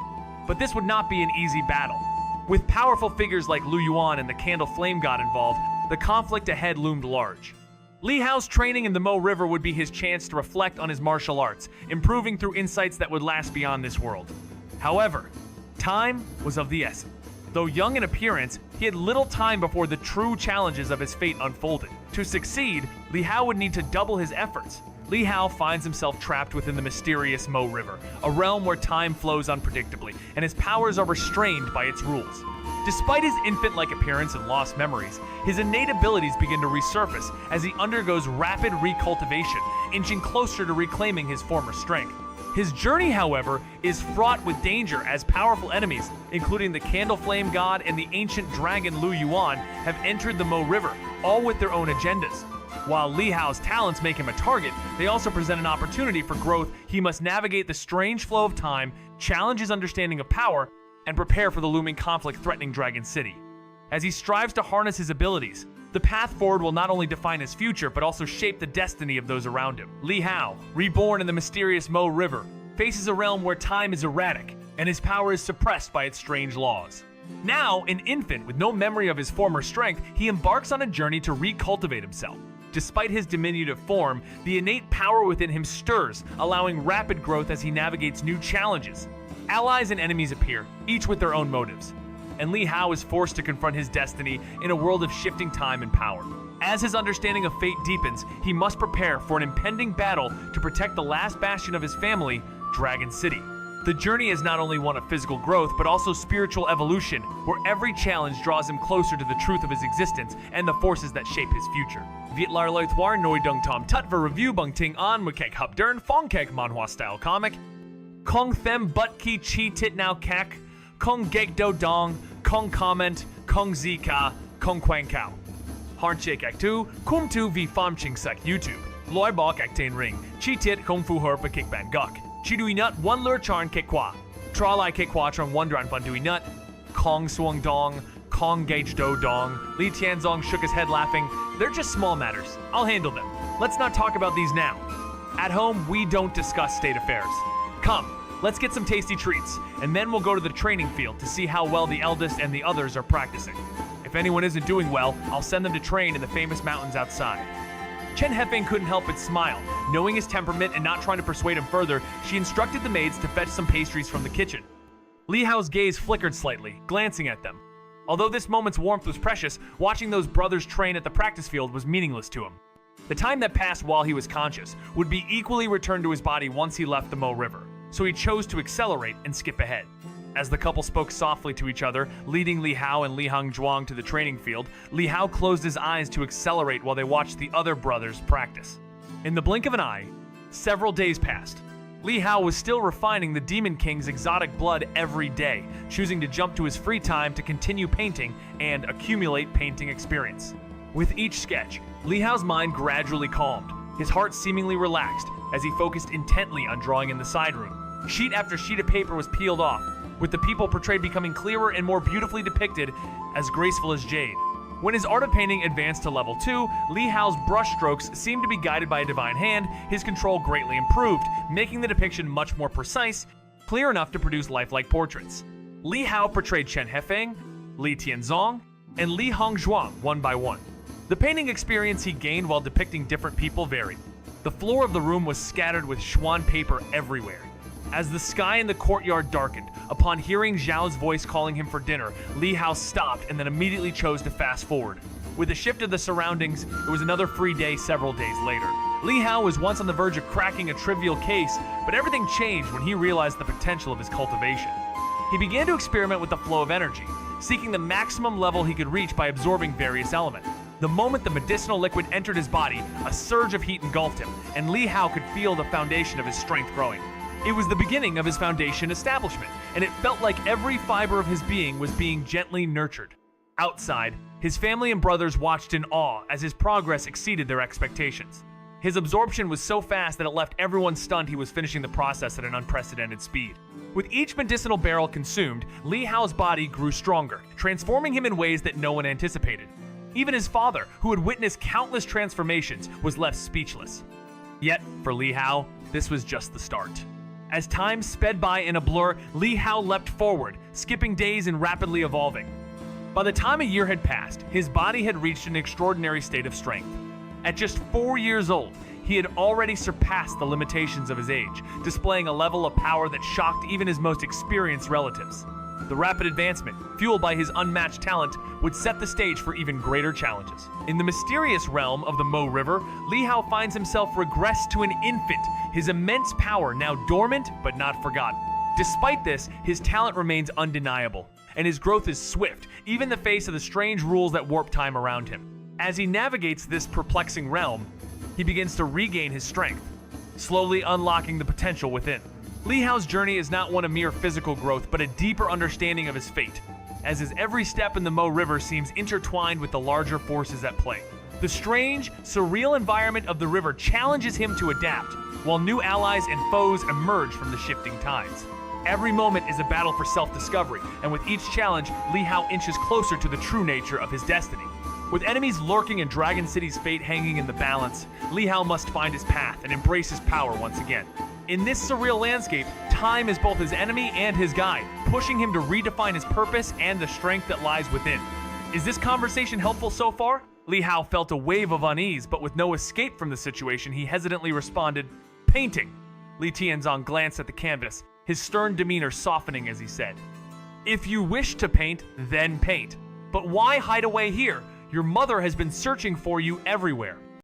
But this would not be an easy battle. With powerful figures like Lu Yuan and the Candle Flame God involved, the conflict ahead loomed large. Li Hao's training in the Mo River would be his chance to reflect on his martial arts, improving through insights that would last beyond this world. However, time was of the essence. Though young in appearance, he had little time before the true challenges of his fate unfolded. To succeed, Li Hao would need to double his efforts. Li Hao finds himself trapped within the mysterious Mo River, a realm where time flows unpredictably, and his powers are restrained by its rules. Despite his infant-like appearance and lost memories, his innate abilities begin to resurface as he undergoes rapid recultivation, inching closer to reclaiming his former strength. His journey, however, is fraught with danger as powerful enemies, including the Candle Flame God and the ancient dragon Lu Yuan, have entered the Mo River, all with their own agendas. While Li Hao's talents make him a target, they also present an opportunity for growth. He must navigate the strange flow of time, challenge his understanding of power, and prepare for the looming conflict threatening Dragon City. As he strives to harness his abilities, the path forward will not only define his future, but also shape the destiny of those around him. Li Hao, reborn in the mysterious Mo River, faces a realm where time is erratic, and his power is suppressed by its strange laws. Now, an infant with no memory of his former strength, he embarks on a journey to recultivate himself. Despite his diminutive form, the innate power within him stirs, allowing rapid growth as he navigates new challenges. Allies and enemies appear, each with their own motives, and Li Hao is forced to confront his destiny in a world of shifting time and power. As his understanding of fate deepens, he must prepare for an impending battle to protect the last bastion of his family, Dragon City. The journey is not only one of physical growth, but also spiritual evolution, where every challenge draws him closer to the truth of his existence and the forces that shape his future. Viet lar loi thwar noi dung tom tut for review bung ting an mukek hup dern fong kek manhua style comic. Kong them but ki chi tit now kek, kong gek do dong, kong comment, kong zika, kong quang kao. Harn chek ak tu, kum tu vi fam ching sek YouTube. Loi bok ak tain ring, chi tit kong fu her pa kick ban guk. Chi dui nut one lur charn kek kwa. Tra lai kek kwa trong one dran fun dui nut. Kong swung dong, Kong gage do dong. Li Tianzong shook his head laughing. They're just small matters. I'll handle them. Let's not talk about these now. At home, we don't discuss state affairs. Come, let's get some tasty treats, and then we'll go to the training field to see how well the eldest and the others are practicing. If anyone isn't doing well, I'll send them to train in the famous mountains outside. Chen Hefeng couldn't help but smile. Knowing his temperament and not trying to persuade him further, she instructed the maids to fetch some pastries from the kitchen. Li Hao's gaze flickered slightly, glancing at them. Although this moment's warmth was precious, watching those brothers train at the practice field was meaningless to him. The time that passed while he was conscious would be equally returned to his body once he left the Mo River, so he chose to accelerate and skip ahead. As the couple spoke softly to each other, leading Li Hao and Li Hangzhuang to the training field, Li Hao closed his eyes to accelerate while they watched the other brothers practice. In the blink of an eye, several days passed. Li Hao was still refining the Demon King's exotic blood every day, choosing to jump to his free time to continue painting and accumulate painting experience. With each sketch, Li Hao's mind gradually calmed, his heart seemingly relaxed as he focused intently on drawing in the side room. Sheet after sheet of paper was peeled off, with the people portrayed becoming clearer and more beautifully depicted, as graceful as jade. When his art of painting advanced to level 2, Li Hao's brushstrokes seemed to be guided by a divine hand. His control greatly improved, making the depiction much more precise, clear enough to produce lifelike portraits. Li Hao portrayed Chen Hefeng, Li Tianzong, and Li Hangzhuang one by one. The painting experience he gained while depicting different people varied. The floor of the room was scattered with Xuan paper everywhere. As the sky in the courtyard darkened, upon hearing Zhao's voice calling him for dinner, Li Hao stopped and then immediately chose to fast forward. With the shift of the surroundings, it was another free day several days later. Li Hao was once on the verge of cracking a trivial case, but everything changed when he realized the potential of his cultivation. He began to experiment with the flow of energy, seeking the maximum level he could reach by absorbing various elements. The moment the medicinal liquid entered his body, a surge of heat engulfed him, and Li Hao could feel the foundation of his strength growing. It was the beginning of his foundation establishment, and it felt like every fiber of his being was being gently nurtured. Outside, his family and brothers watched in awe as his progress exceeded their expectations. His absorption was so fast that it left everyone stunned. He was finishing the process at an unprecedented speed. With each medicinal barrel consumed, Li Hao's body grew stronger, transforming him in ways that no one anticipated. Even his father, who had witnessed countless transformations, was left speechless. Yet, for Li Hao, this was just the start. As time sped by in a blur, Li Hao leapt forward, skipping days and rapidly evolving. By the time a year had passed, his body had reached an extraordinary state of strength. At just 4 years old, he had already surpassed the limitations of his age, displaying a level of power that shocked even his most experienced relatives. The rapid advancement, fueled by his unmatched talent, would set the stage for even greater challenges. In the mysterious realm of the Mo River, Li Hao finds himself regressed to an infant, his immense power now dormant but not forgotten. Despite this, his talent remains undeniable, and his growth is swift, even in the face of the strange rules that warp time around him. As he navigates this perplexing realm, he begins to regain his strength, slowly unlocking the potential within. Li Hao's journey is not one of mere physical growth, but a deeper understanding of his fate, as his every step in the Mo River seems intertwined with the larger forces at play. The strange, surreal environment of the river challenges him to adapt, while new allies and foes emerge from the shifting tides. Every moment is a battle for self-discovery, and with each challenge, Li Hao inches closer to the true nature of his destiny. With enemies lurking and Dragon City's fate hanging in the balance, Li Hao must find his path and embrace his power once again. In this surreal landscape, time is both his enemy and his guide, pushing him to redefine his purpose and the strength that lies within. Is this conversation helpful so far? Li Hao felt a wave of unease, but with no escape from the situation, he hesitantly responded, "Painting." Li Tianzong glanced at the canvas, his stern demeanor softening as he said, "If you wish to paint, then paint. But why hide away here? Your mother has been searching for you everywhere."